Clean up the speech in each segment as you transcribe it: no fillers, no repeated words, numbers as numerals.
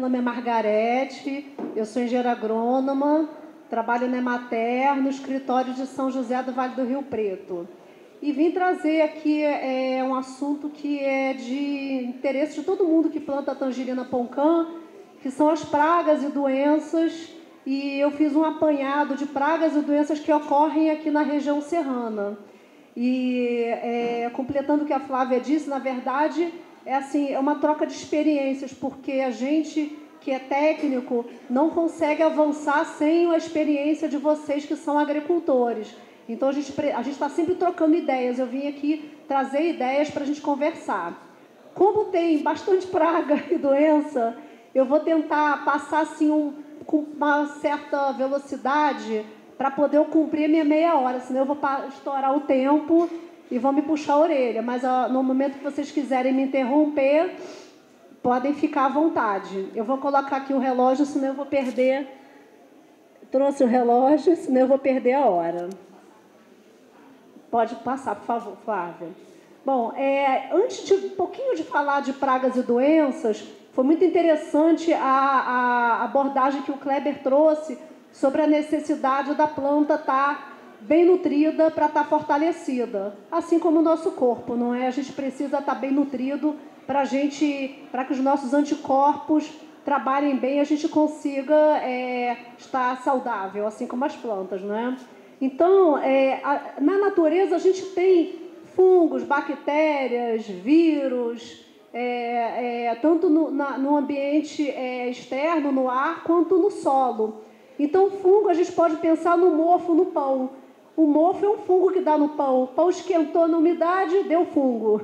nome é Margarete, eu sou engenheira agrônoma, trabalho na Emater, no escritório de São José do Vale do Rio Preto. E vim trazer aqui um assunto que é de interesse de todo mundo que planta tangerina poncã, que são as pragas e doenças, e eu fiz um apanhado de pragas e doenças que ocorrem aqui na região serrana. E, completando o que a Flávia disse, na verdade, é uma troca de experiências, porque a gente que é técnico não consegue avançar sem a experiência de vocês que são agricultores. Então, a gente está sempre trocando ideias. Eu vim aqui trazer ideias para a gente conversar. Como tem bastante praga e doença, eu vou tentar passar assim, com uma certa velocidade para poder eu cumprir a minha meia hora, senão eu vou estourar o tempo e vão me puxar a orelha. Mas no momento que vocês quiserem me interromper, podem ficar à vontade. Eu vou colocar aqui o relógio, senão eu vou perder... Trouxe o relógio, senão eu vou perder a hora. Pode passar, por favor, Flávia. Bom, antes de um pouquinho de falar de pragas e doenças, foi muito interessante a abordagem que o Kleber trouxe sobre a necessidade da planta estar bem nutrida para estar fortalecida, assim como o nosso corpo, não é? A gente precisa estar bem nutrido para que os nossos anticorpos trabalhem bem e a gente consiga estar saudável, assim como as plantas, não é? Então, na natureza a gente tem fungos, bactérias, vírus, tanto no ambiente externo, no ar, quanto no solo. Então, fungo, a gente pode pensar no mofo, no pão. O mofo é um fungo que dá no pão. O pão esquentou na umidade, deu fungo.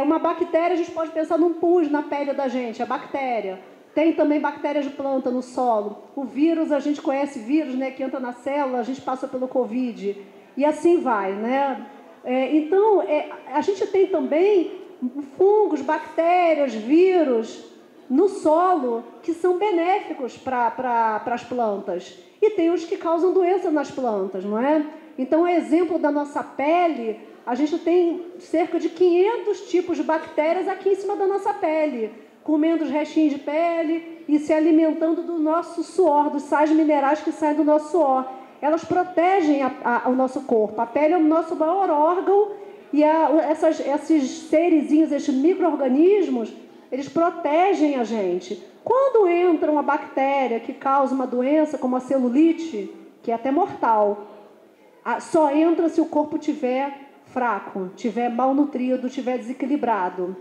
Uma bactéria, a gente pode pensar num pus na pele da gente, a bactéria. Tem também bactérias de planta no solo. O vírus, a gente conhece vírus, né, que entra na célula, a gente passa pelo Covid. E assim vai, né? Então, a gente tem também fungos, bactérias, vírus no solo que são benéficos para as plantas. E tem os que causam doença nas plantas, não é? Então, exemplo da nossa pele, a gente tem cerca de 500 tipos de bactérias aqui em cima da nossa pele, comendo os restinhos de pele e se alimentando do nosso suor, dos sais minerais que saem do nosso suor. Elas protegem o nosso corpo. A pele é o nosso maior órgão e esses serezinhos, esses micro-organismos, eles protegem a gente. Quando entra uma bactéria que causa uma doença, como a celulite, que é até mortal, só entra se o corpo estiver fraco, estiver malnutrido, estiver desequilibrado.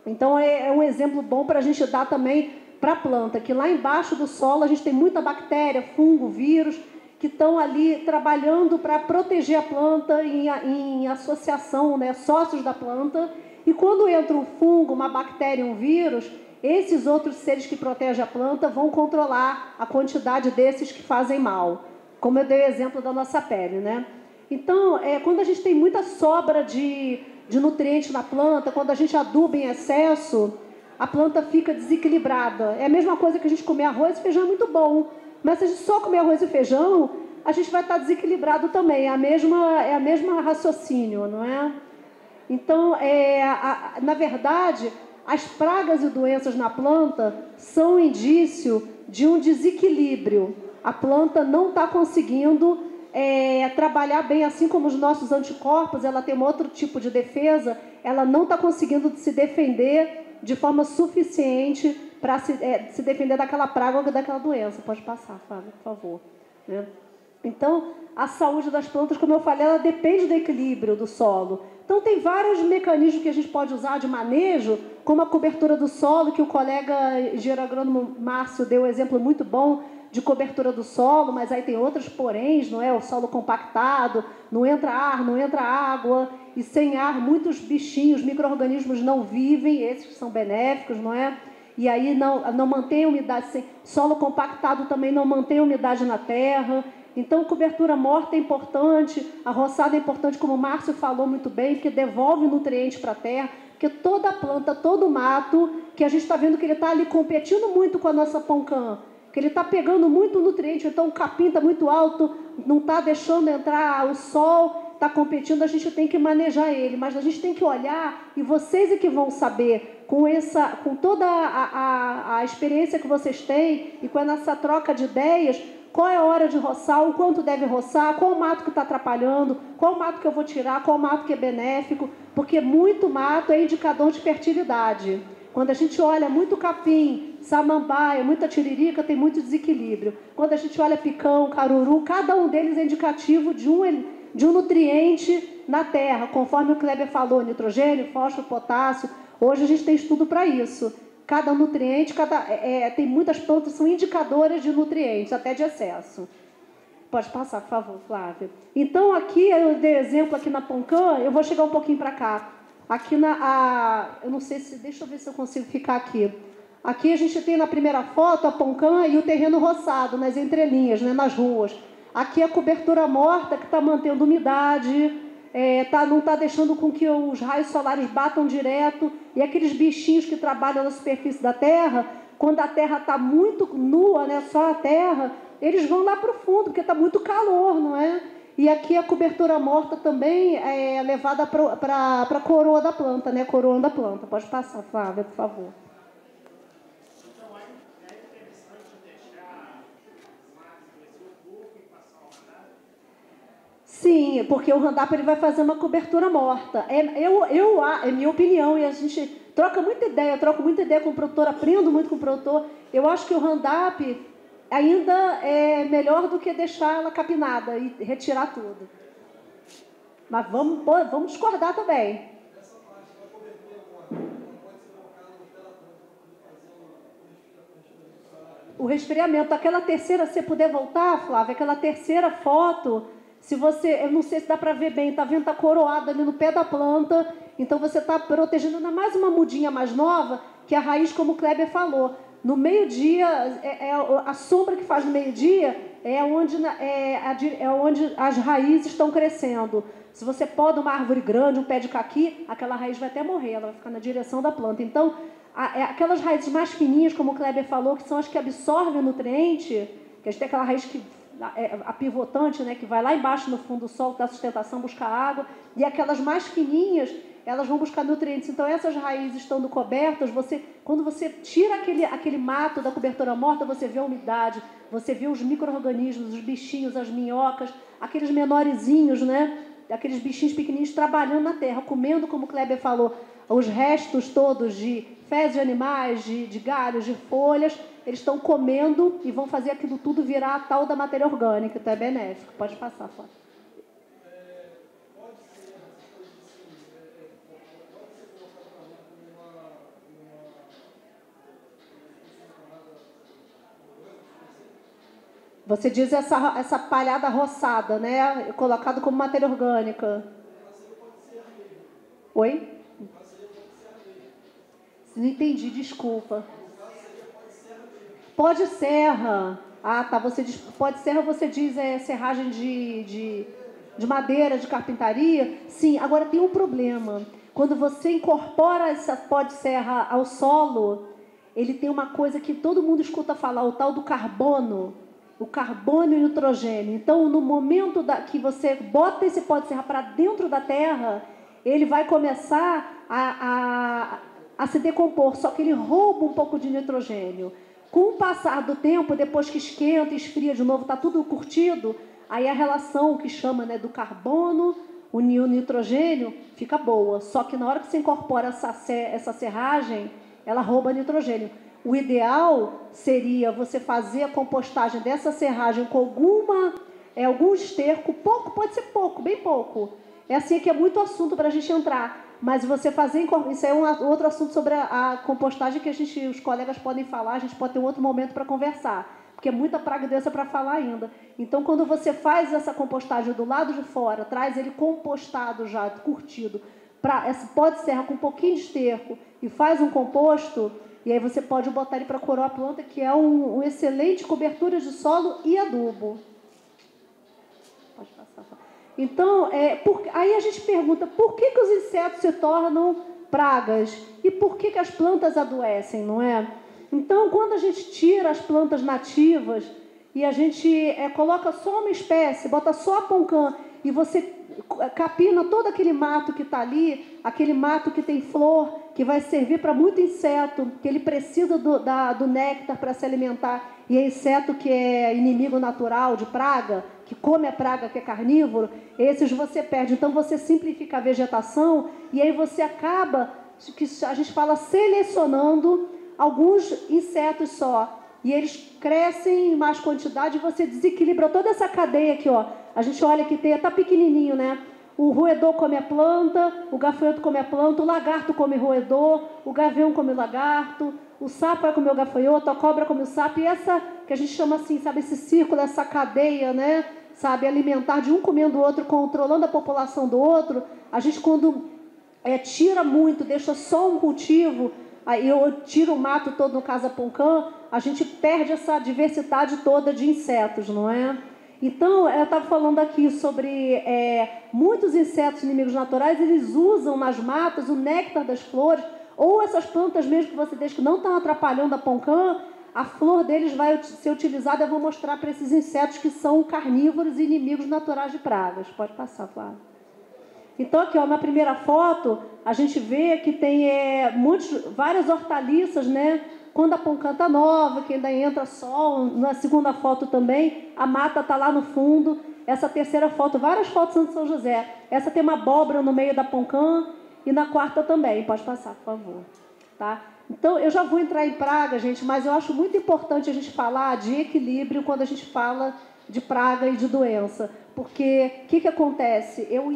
Então, é um exemplo bom para a gente dar também para a planta, que lá embaixo do solo a gente tem muita bactéria, fungo, vírus, que estão ali trabalhando para proteger a planta em associação, né, sócios da planta. E quando entra um fungo, uma bactéria, um vírus, esses outros seres que protegem a planta vão controlar a quantidade desses que fazem mal, como eu dei o exemplo da nossa pele, né? Então, quando a gente tem muita sobra de nutrientes na planta, quando a gente aduba em excesso, a planta fica desequilibrada. É a mesma coisa que a gente comer arroz e feijão, é muito bom. Mas se a gente só comer arroz e feijão, a gente vai estar desequilibrado também. É a mesma raciocínio, não é? Então, na verdade, as pragas e doenças na planta são indício de um desequilíbrio. A planta não está conseguindo trabalhar bem, assim como os nossos anticorpos, ela tem um outro tipo de defesa, ela não está conseguindo se defender de forma suficiente para se defender daquela praga ou daquela doença. Pode passar, Fábio, por favor. Né? Então, a saúde das plantas, como eu falei, ela depende do equilíbrio do solo. Então, tem vários mecanismos que a gente pode usar de manejo, como a cobertura do solo, que o colega engenheiro agrônomo Márcio deu um exemplo muito bom de cobertura do solo, mas aí tem outros poréns, não é? O solo compactado, não entra ar, não entra água, e sem ar muitos bichinhos, micro-organismos não vivem, esses que são benéficos, não é? E aí não mantém a umidade, solo compactado também não mantém a umidade na terra. Então, cobertura morta é importante, a roçada é importante, como o Márcio falou muito bem, porque devolve nutrientes para a terra, porque toda planta, todo mato, que a gente está vendo que ele está ali competindo muito com a nossa poncã, que ele está pegando muito nutriente, então o capim está muito alto, não está deixando entrar o sol, está competindo, a gente tem que manejar ele, mas a gente tem que olhar, e vocês é que vão saber com toda a experiência que vocês têm e com essa troca de ideias, qual é a hora de roçar, o quanto deve roçar, qual o mato que está atrapalhando, qual o mato que eu vou tirar, qual o mato que é benéfico, porque muito mato é indicador de fertilidade. Quando a gente olha muito capim, samambaia, muita tiririca, tem muito desequilíbrio. Quando a gente olha picão, caruru, cada um deles é indicativo de um nutriente na terra, conforme o Kleber falou, nitrogênio, fósforo, potássio. Hoje a gente tem estudo para isso. Cada nutriente, tem muitas plantas que são indicadoras de nutrientes, até de excesso. Pode passar, por favor, Flávia. Então, aqui, eu dei exemplo aqui na Poncã, eu vou chegar um pouquinho para cá. Aqui eu não sei se... Deixa eu ver se eu consigo ficar aqui. Aqui a gente tem na primeira foto a Poncã e o terreno roçado, nas entrelinhas, né, nas ruas. Aqui a cobertura morta, que está mantendo umidade, não está deixando com que os raios solares batam direto. E aqueles bichinhos que trabalham na superfície da terra, quando a terra está muito nua, né, só a terra, eles vão lá para o fundo, porque está muito calor, não é? E aqui a cobertura morta também é levada para a coroa da planta, né? Coroa da planta. Pode passar, Flávia, por favor. Então, é interessante deixar os matos crescer um pouco e passar o Roundup? Sim, porque o Roundup ele vai fazer uma cobertura morta. É minha opinião, e a gente troca muita ideia, eu troco muita ideia com o produtor, aprendo muito com o produtor. Eu acho que o Roundup ainda é melhor do que deixar ela capinada e retirar tudo. Mas vamos discordar também. Essa parte da cobertura morta não pode ser colocada no pé da planta para fazer o resfriamento. Aquela terceira, se você puder voltar, Flávia, aquela terceira foto, se você, eu não sei se dá para ver bem, está vendo, está coroado ali no pé da planta, então você está protegendo ainda mais uma mudinha mais nova, que a raiz, como o Kleber falou. No meio-dia, a sombra que faz no meio-dia é onde as raízes estão crescendo. Se você poda uma árvore grande, um pé de caqui, aquela raiz vai até morrer, ela vai ficar na direção da planta. Então, aquelas raízes mais fininhas, como o Kleber falou, que são as que absorvem o nutriente, que a gente tem aquela raiz a pivotante, né, que vai lá embaixo no fundo do solo, da sustentação, buscar água, e aquelas mais fininhas, elas vão buscar nutrientes. Então, essas raízes estando cobertas, quando você tira aquele mato da cobertura morta, você vê a umidade, você vê os micro-organismos, os bichinhos, as minhocas, aqueles menorzinhos, né? Aqueles bichinhos pequenininhos trabalhando na terra, comendo, como o Kleber falou, os restos todos de fezes de animais, de galhos, de folhas, eles estão comendo e vão fazer aquilo tudo virar a tal da matéria orgânica, então é benéfico. Pode passar, Flávia. Você diz essa palhada roçada, né? Colocado como matéria orgânica. Oi? Não entendi, desculpa. Pode serra. Ah, tá. Você diz, pode serra, você diz serragem de madeira, de carpintaria. Sim, agora tem um problema. Quando você incorpora essa pó de serra ao solo, ele tem uma coisa que todo mundo escuta falar, o tal do carbono. O carbono e o nitrogênio. Então, no momento que você bota esse pó de serra para dentro da terra, ele vai começar a se decompor, só que ele rouba um pouco de nitrogênio. Com o passar do tempo, depois que esquenta, esfria de novo, está tudo curtido, aí a relação que chama, né, do carbono, o nitrogênio, fica boa. Só que na hora que você incorpora essa serragem, ela rouba nitrogênio. O ideal seria você fazer a compostagem dessa serragem com algum esterco, pouco, pode ser pouco, bem pouco. É assim que é muito assunto para a gente entrar. Mas você fazer, isso é outro assunto sobre a compostagem que os colegas podem falar, a gente pode ter um outro momento para conversar, porque é muita praga e doença para falar ainda. Então, quando você faz essa compostagem do lado de fora, traz ele compostado já, curtido, pode serra com um pouquinho de esterco e faz um composto, e aí você pode botar ele para coroar a planta, que é um excelente cobertura de solo e adubo. Pode passar. Então, aí a gente pergunta, por que os insetos se tornam pragas? E por que as plantas adoecem, não é? Então, quando a gente tira as plantas nativas e a gente coloca só uma espécie, bota só a poncã, e você capina todo aquele mato que está ali, aquele mato que tem flor, que vai servir para muito inseto, que ele precisa do néctar para se alimentar, e é inseto que é inimigo natural de praga, que come a praga, que é carnívoro, esses você perde. Então, você simplifica a vegetação e aí você acaba, que a gente fala, selecionando alguns insetos só. E eles crescem em mais quantidade e você desequilibra toda essa cadeia aqui, ó. A gente olha que está pequenininho, né? O roedor come a planta, o gafanhoto come a planta, o lagarto come o roedor, o gavião come o lagarto, o sapo vai comer o gafanhoto, a cobra come o sapo. E essa, que a gente chama assim, sabe, esse círculo, essa cadeia, né? Sabe, alimentar de um comendo o outro, controlando a população do outro. A gente, quando tira muito, deixa só um cultivo, aí eu tiro o mato todo no Casa Poncã, a gente perde essa diversidade toda de insetos, não é? Então, eu estava falando aqui sobre muitos insetos inimigos naturais, eles usam nas matas o néctar das flores, ou essas plantas mesmo que você deixa que não estão atrapalhando a Poncã, a flor deles vai ser utilizada. Eu vou mostrar para esses insetos que são carnívoros e inimigos naturais de pragas. Pode passar, Flávio. Então, aqui, ó, na primeira foto, a gente vê que tem várias hortaliças, né? Quando a Poncã está nova, que ainda entra sol. Na segunda foto também, a mata está lá no fundo. Essa terceira foto, várias fotos são de São José. Essa tem uma abóbora no meio da Poncã e na quarta também. Pode passar, por favor. Tá? Então, eu já vou entrar em praga, gente, mas eu acho muito importante a gente falar de equilíbrio quando a gente fala de praga e de doença. Porque o que acontece? Eu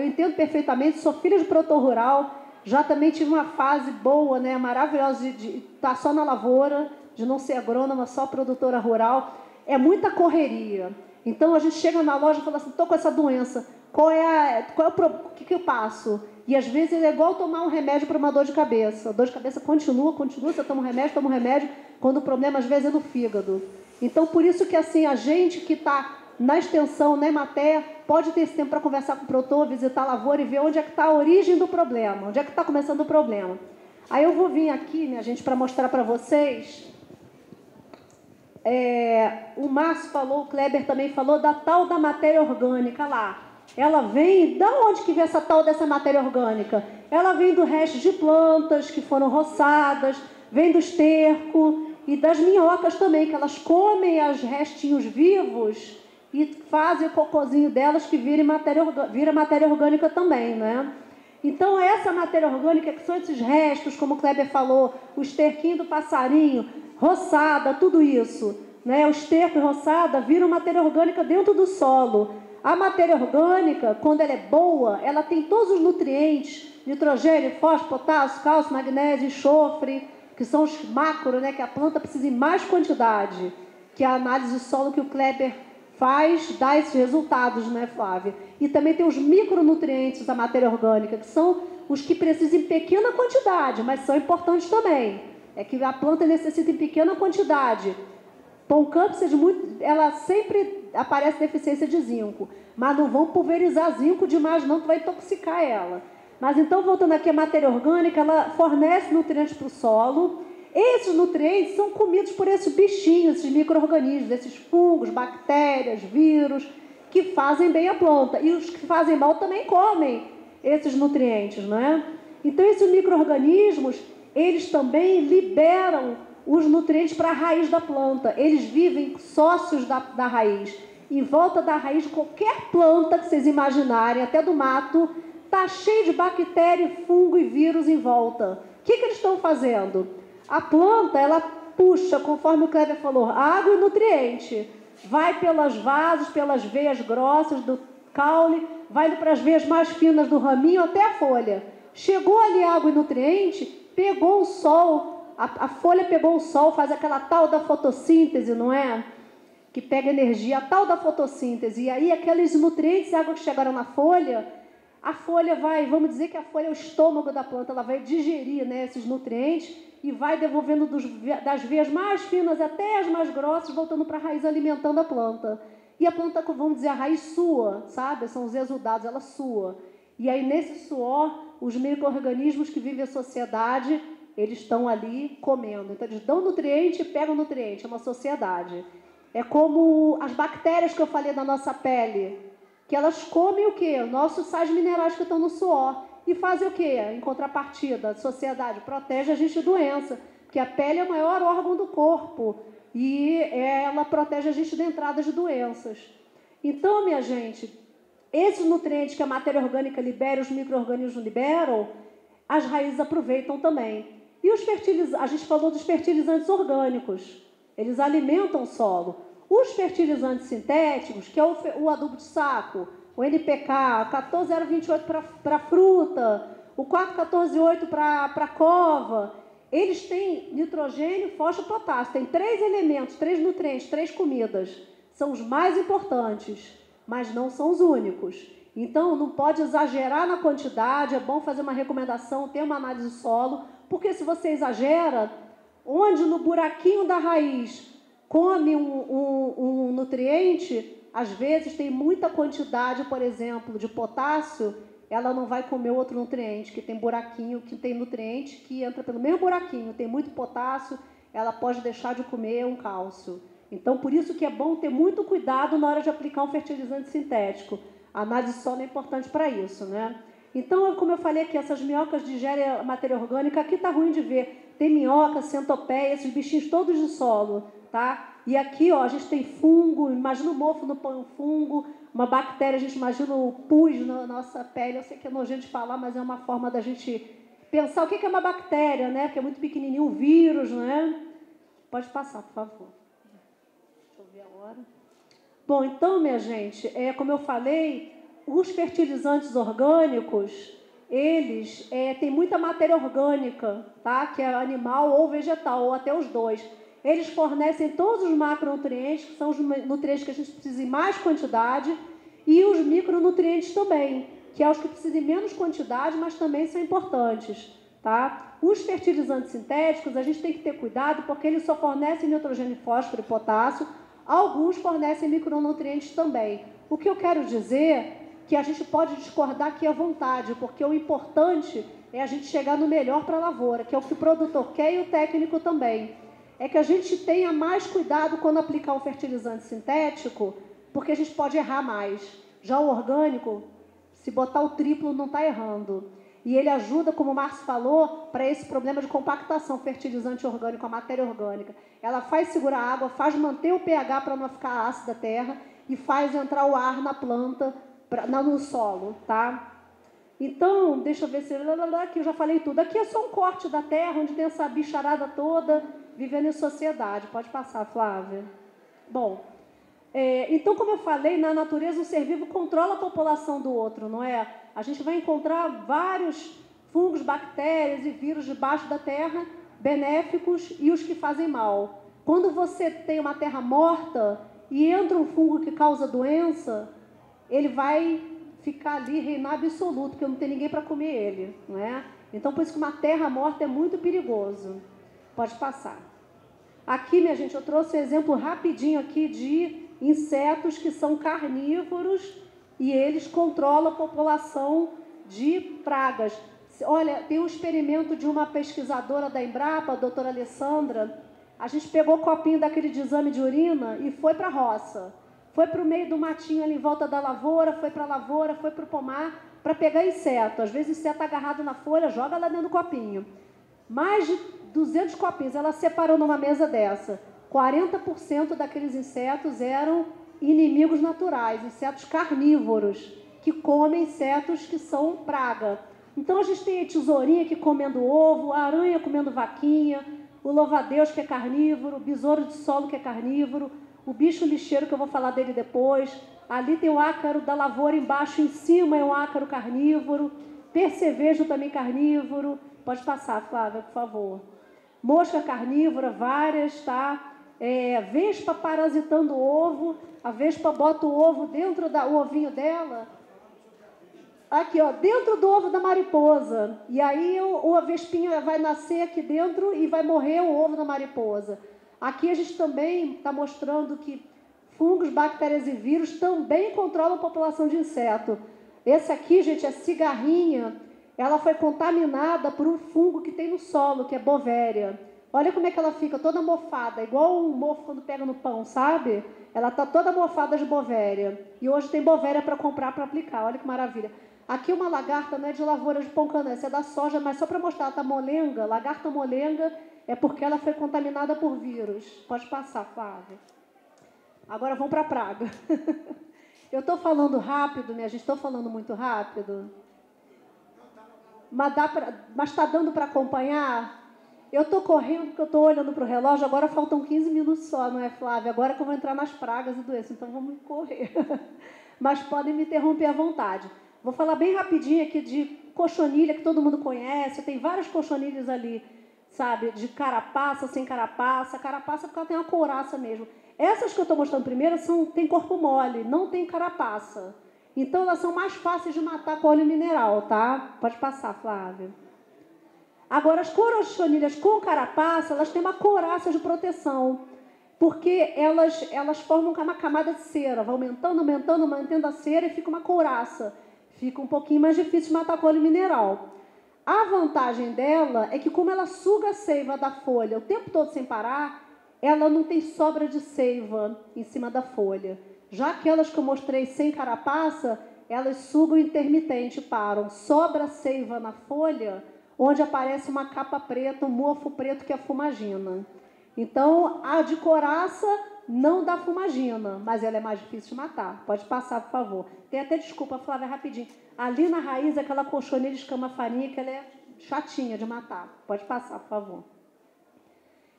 entendo perfeitamente, sou filha de produtor rural, já também tive uma fase boa, né, maravilhosa de estar só na lavoura, de não ser agrônoma, só produtora rural. É muita correria. Então, a gente chega na loja e fala assim, estou com essa doença, o que eu passo? E às vezes é igual tomar um remédio para uma dor de cabeça. A dor de cabeça continua, você toma um remédio, quando o problema às vezes é no fígado. Então, por isso que assim, a gente que está na extensão, na Emater, pode ter esse tempo para conversar com o produtor, visitar a lavoura e ver onde é que está a origem do problema, onde é que está começando o problema. Aí eu vou vir aqui, minha gente, para mostrar para vocês. O Márcio falou, o Kleber também falou da tal da matéria orgânica lá. Ela vem, da onde que vem essa tal dessa matéria orgânica? Ela vem do resto de plantas que foram roçadas, vem do esterco e das minhocas também, que elas comem os restinhos vivos e fazem o cocôzinho delas que vira matéria orgânica também, né? Então, essa matéria orgânica, que são esses restos, como o Kleber falou, o esterquinho do passarinho, roçada, tudo isso, né? O esterco e roçada viram matéria orgânica dentro do solo. A matéria orgânica, quando ela é boa, ela tem todos os nutrientes, nitrogênio, fósforo, potássio, cálcio, magnésio, enxofre, que são os macro, né? Que a planta precisa em mais quantidade, que a análise do solo que o Kleber faz, dá esses resultados, né, Flávia? E também tem os micronutrientes da matéria orgânica, que são os que precisam em pequena quantidade, mas são importantes também. É que a planta necessita em pequena quantidade. Poncã precisa de muito, ela sempre aparece deficiência de zinco, mas não vão pulverizar zinco demais não, que vai intoxicar ela. Mas então, voltando aqui, a matéria orgânica, ela fornece nutrientes para o solo. Esses nutrientes são comidos por esses bichinhos, esses micro-organismos, esses fungos, bactérias, vírus, que fazem bem a planta. E os que fazem mal também comem esses nutrientes, não é? Então, esses micro-organismos, eles também liberam os nutrientes para a raiz da planta. Eles vivem sócios da raiz. Em volta da raiz de qualquer planta que vocês imaginarem, até do mato, está cheio de bactéria, fungo e vírus em volta. O que eles estão fazendo? A planta, ela puxa, conforme o Kleber falou, água e nutriente. Vai pelas vasos, pelas veias grossas do caule, vai para as veias mais finas do raminho até a folha. Chegou ali água e nutriente, pegou o sol, a folha pegou o sol, faz aquela tal da fotossíntese, não é? Que pega energia, a tal da fotossíntese. E aí aqueles nutrientes, água que chegaram na folha, a folha vai, vamos dizer que a folha é o estômago da planta, ela vai digerir, né, esses nutrientes e vai devolvendo das veias mais finas até as mais grossas, voltando para a raiz, alimentando a planta. E a planta, vamos dizer, a raiz sua, sabe? São os exudados, ela sua. E aí, nesse suor, os micro-organismos que vivem a sociedade, eles estão ali comendo. Então, eles dão nutriente e pegam nutriente. É uma sociedade. É como as bactérias que eu falei da nossa pele, que elas comem o quê? Nossos sais minerais que estão no suor. e fazem o quê? Em contrapartida, a sociedade protege a gente de doença, porque a pele é o maior órgão do corpo e ela protege a gente de entrada de doenças. Então, minha gente, esses nutrientes que a matéria orgânica libera, os micro-organismos liberam, as raízes aproveitam também. E os fertilizantes, a gente falou dos fertilizantes orgânicos, eles alimentam o solo. Os fertilizantes sintéticos, que é o adubo de saco, o NPK, o 14028 para fruta, o 4148 para cova, eles têm nitrogênio, fósforo e potássio. Tem 3 elementos, 3 nutrientes, 3 comidas. São os mais importantes, mas não são os únicos. Então, não pode exagerar na quantidade, é bom fazer uma recomendação, ter uma análise do solo, porque se você exagera, onde no buraquinho da raiz come um nutriente, às vezes tem muita quantidade, por exemplo, de potássio, ela não vai comer outro nutriente, que tem buraquinho, que tem nutriente que entra pelo mesmo buraquinho, tem muito potássio, ela pode deixar de comer um cálcio. Então, por isso que é bom ter muito cuidado na hora de aplicar um fertilizante sintético. A análise de solo é importante para isso, né? Então, como eu falei aqui, essas minhocas digerem a matéria orgânica, aqui está ruim de ver. Tem minhoca, centopeia, esses bichinhos todos de solo, tá? E aqui, ó, a gente tem fungo, imagina o mofo no pão, fungo, uma bactéria, a gente imagina o pus na nossa pele. Eu sei que é nojento de falar, mas é uma forma da gente pensar o que é uma bactéria, né? Que é muito pequenininho, um vírus, né? Pode passar, por favor. Deixa eu ver agora. Bom, então, minha gente, como eu falei, os fertilizantes orgânicos, eles têm muita matéria orgânica, tá? Que é animal ou vegetal, ou até os dois. Eles fornecem todos os macronutrientes, que são os nutrientes que a gente precisa em mais quantidade, e os micronutrientes também, que é os que precisam em menos quantidade, mas também são importantes, tá? Os fertilizantes sintéticos, a gente tem que ter cuidado, porque eles só fornecem nitrogênio, fósforo e potássio. Alguns fornecem micronutrientes também. O que eu quero dizer é que a gente pode discordar aqui à vontade, porque o importante é a gente chegar no melhor para a lavoura, que é o que o produtor quer e o técnico também. É que a gente tenha mais cuidado quando aplicar um fertilizante sintético, porque a gente pode errar mais. Já o orgânico, se botar o triplo, não está errando. E ele ajuda, como o Márcio falou, para esse problema de compactação, fertilizante orgânico, a matéria orgânica. Ela faz segurar a água, faz manter o pH para não ficar ácida a terra e faz entrar o ar na planta, no solo, tá? Então, deixa eu ver se... Aqui eu já falei tudo. Aqui é só um corte da terra, onde tem essa bicharada toda vivendo em sociedade. Pode passar, Flávia. Bom, então, como eu falei, na natureza o ser vivo controla a população do outro, não é? A gente vai encontrar vários fungos, bactérias e vírus debaixo da terra, benéficos e os que fazem mal. Quando você tem uma terra morta e entra um fungo que causa doença, ele vai ficar ali, reinar absoluto, porque não tem ninguém para comer ele, não é? Então, por isso que uma terra morta é muito perigoso. Pode passar. Aqui, minha gente, eu trouxe um exemplo rapidinho aqui de insetos que são carnívoros e eles controlam a população de pragas. Olha, tem um experimento de uma pesquisadora da Embrapa, a doutora Alessandra. A gente pegou o copinho daquele de exame de urina e foi para a roça. Foi para o meio do matinho ali em volta da lavoura, foi para a lavoura, foi para o pomar, para pegar inseto. Às vezes o inseto agarrado na folha, joga lá dentro do copinho. Mais de 200 copinhos, ela separou numa mesa dessa. 40% daqueles insetos eram inimigos naturais, insetos carnívoros, que comem insetos que são praga. Então a gente tem a tesourinha aqui comendo ovo, a aranha comendo vaquinha, o louva-a-Deus que é carnívoro, o besouro de solo que é carnívoro, o bicho lixeiro que eu vou falar dele depois. Ali tem o ácaro da lavoura embaixo, em cima é um ácaro carnívoro, percevejo também carnívoro. Pode passar, Flávia, por favor. Mosca carnívora, várias, tá? Vespa parasitando o ovo. A vespa bota o ovo dentro o ovinho dela. Aqui, ó, dentro do ovo da mariposa. E aí a vespinha vai nascer aqui dentro e vai morrer o ovo da mariposa. Aqui a gente também está mostrando que fungos, bactérias e vírus também controlam a população de inseto. Esse aqui, gente, é cigarrinha. Ela foi contaminada por um fungo que tem no solo, que é bovéria. Olha como é que ela fica toda mofada, igual um mofo quando pega no pão, sabe? Ela está toda mofada de bovéria. E hoje tem bovéria para comprar, para aplicar. Olha que maravilha. Aqui uma lagarta não é de lavoura de pão-cana, essa é da soja, mas só para mostrar, ela tá molenga, lagarta molenga é porque ela foi contaminada por vírus. Pode passar, Flávia. Agora vamos para a praga. Eu estou falando rápido, minha gente, estou falando muito rápido. Mas está dando para acompanhar? Eu estou correndo porque eu estou olhando para o relógio, agora faltam 15 minutos só, não é, Flávia? Agora que eu vou entrar nas pragas e doenças, então vamos correr. Mas podem me interromper à vontade. Vou falar bem rapidinho aqui de cochonilha, que todo mundo conhece. Tem várias cochonilhas ali, sabe? De carapaça, sem carapaça. Carapaça porque ela tem uma couraça mesmo. Essas que eu estou mostrando primeiro tem corpo mole, não tem carapaça. Então, elas são mais fáceis de matar com óleo mineral, tá? Pode passar, Flávia. Agora, as cochonilhas com carapaça, elas têm uma couraça de proteção. Porque elas formam uma camada de cera. Vai aumentando, mantendo a cera e fica uma couraça. Fica um pouquinho mais difícil de matar com óleo mineral. A vantagem dela é que, como ela suga a seiva da folha o tempo todo sem parar, ela não tem sobra de seiva em cima da folha. Já aquelas que eu mostrei sem carapaça, elas sugam intermitente, param. Sobra seiva na folha, onde aparece uma capa preta, um mofo preto, que é a fumagina. Então, a de couraça não dá fumagina, mas ela é mais difícil de matar. Pode passar, por favor. Tem até, desculpa, Flávia, rapidinho. Ali na raiz, aquela cochonilha escama-farinha, que ela é chatinha de matar. Pode passar, por favor.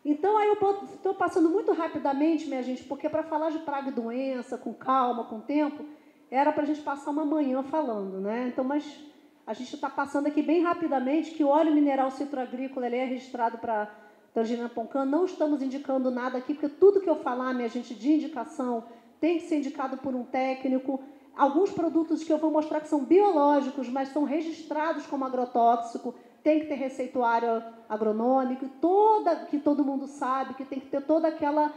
Então, aí eu estou passando muito rapidamente, minha gente, porque para falar de praga e doença, com calma, com tempo, era para a gente passar uma manhã falando, né? Então, mas a gente está passando aqui bem rapidamente que o óleo mineral citroagrícola ele é registrado para tangerina pão-cana. Não estamos indicando nada aqui, porque tudo que eu falar, minha gente, de indicação, tem que ser indicado por um técnico. Alguns produtos que eu vou mostrar que são biológicos, mas são registrados como agrotóxico, tem que ter receituário agronômico, que todo mundo sabe, que tem que ter toda aquela...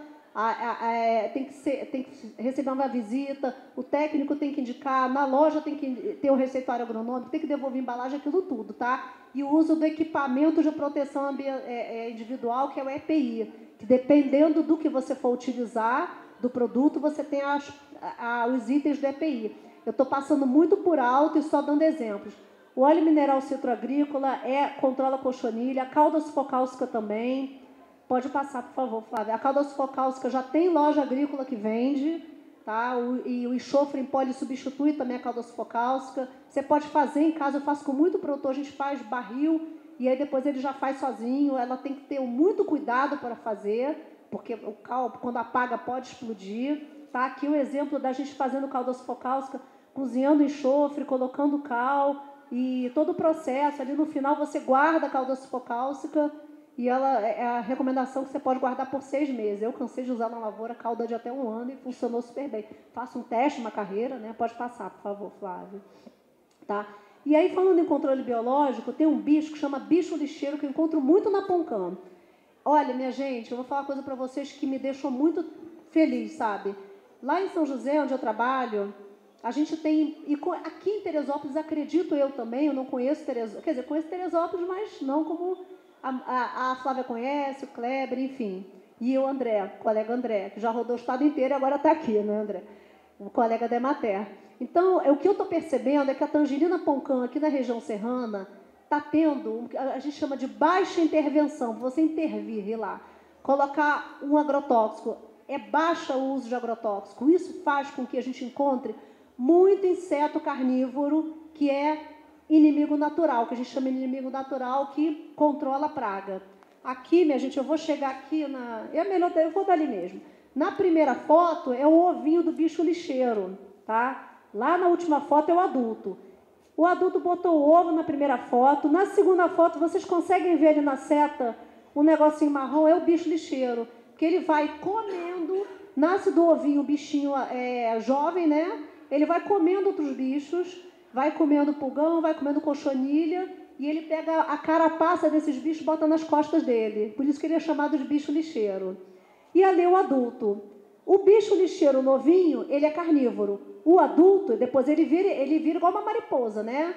tem que receber uma visita, o técnico tem que indicar, na loja tem que ter o receituário agronômico, tem que devolver embalagem, aquilo tudo, tá? E o uso do equipamento de proteção individual, que é o EPI, que dependendo do que você for utilizar, do produto, você tem os itens do EPI. Eu estou passando muito por alto e só dando exemplos. O óleo mineral citroagrícola controla a cochonilha, a cauda sufocáusica também. Pode passar, por favor, Flávia. A cauda sufocáusica já tem loja agrícola que vende, tá? E o enxofre em pó substitui também a cauda sufocáusica. Você pode fazer em casa, eu faço com muito produtor, a gente faz barril e aí depois ele já faz sozinho. Ela tem que ter muito cuidado para fazer, porque o cal, quando apaga, pode explodir. Tá? Aqui um exemplo da gente fazendo cauda sufocáusica, cozinhando enxofre, colocando cal e todo o processo. Ali no final você guarda a cauda sufocáusica e ela é a recomendação que você pode guardar por 6 meses. Eu cansei de usar na lavoura cauda de até 1 ano e funcionou super bem. Faça um teste, uma carreira, né? Pode passar, por favor, Flávio. Tá? E aí, falando em controle biológico, tem um bicho que chama bicho lixeiro, que eu encontro muito na pão-cana. Olha, minha gente, eu vou falar uma coisa para vocês que me deixou muito feliz, sabe? Lá em São José, onde eu trabalho, a gente tem... E aqui em Teresópolis, acredito eu também, eu não conheço Teresópolis... Quer dizer, conheço Teresópolis, mas não como a Flávia conhece, o Kleber, enfim. E o André, o colega André, que já rodou o estado inteiro e agora está aqui, né, André? O colega da Emater. Então, o que eu estou percebendo é que a tangerina pão-cana aqui na região serrana está tendo, a gente chama de baixa intervenção, você intervir lá, colocar um agrotóxico, baixa o uso de agrotóxico. Isso faz com que a gente encontre muito inseto carnívoro que é inimigo natural, que a gente chama de inimigo natural, que controla a praga. Aqui, minha gente, eu vou chegar aqui eu vou dali mesmo. Na primeira foto é o ovinho do bicho lixeiro, tá? Lá na última foto é o adulto. O adulto botou o ovo na primeira foto. Na segunda foto, vocês conseguem ver ali na seta um negocinho marrom, é o bicho lixeiro, que ele vai comendo, nasce do ovinho o bichinho jovem, né? Ele vai comendo outros bichos, vai comendo pulgão, vai comendo cochonilha, e ele pega a carapaça desses bichos e bota nas costas dele. Por isso que ele é chamado de bicho lixeiro. E ali o adulto. O bicho lixeiro novinho, ele é carnívoro. O adulto, depois ele vira igual uma mariposa, né?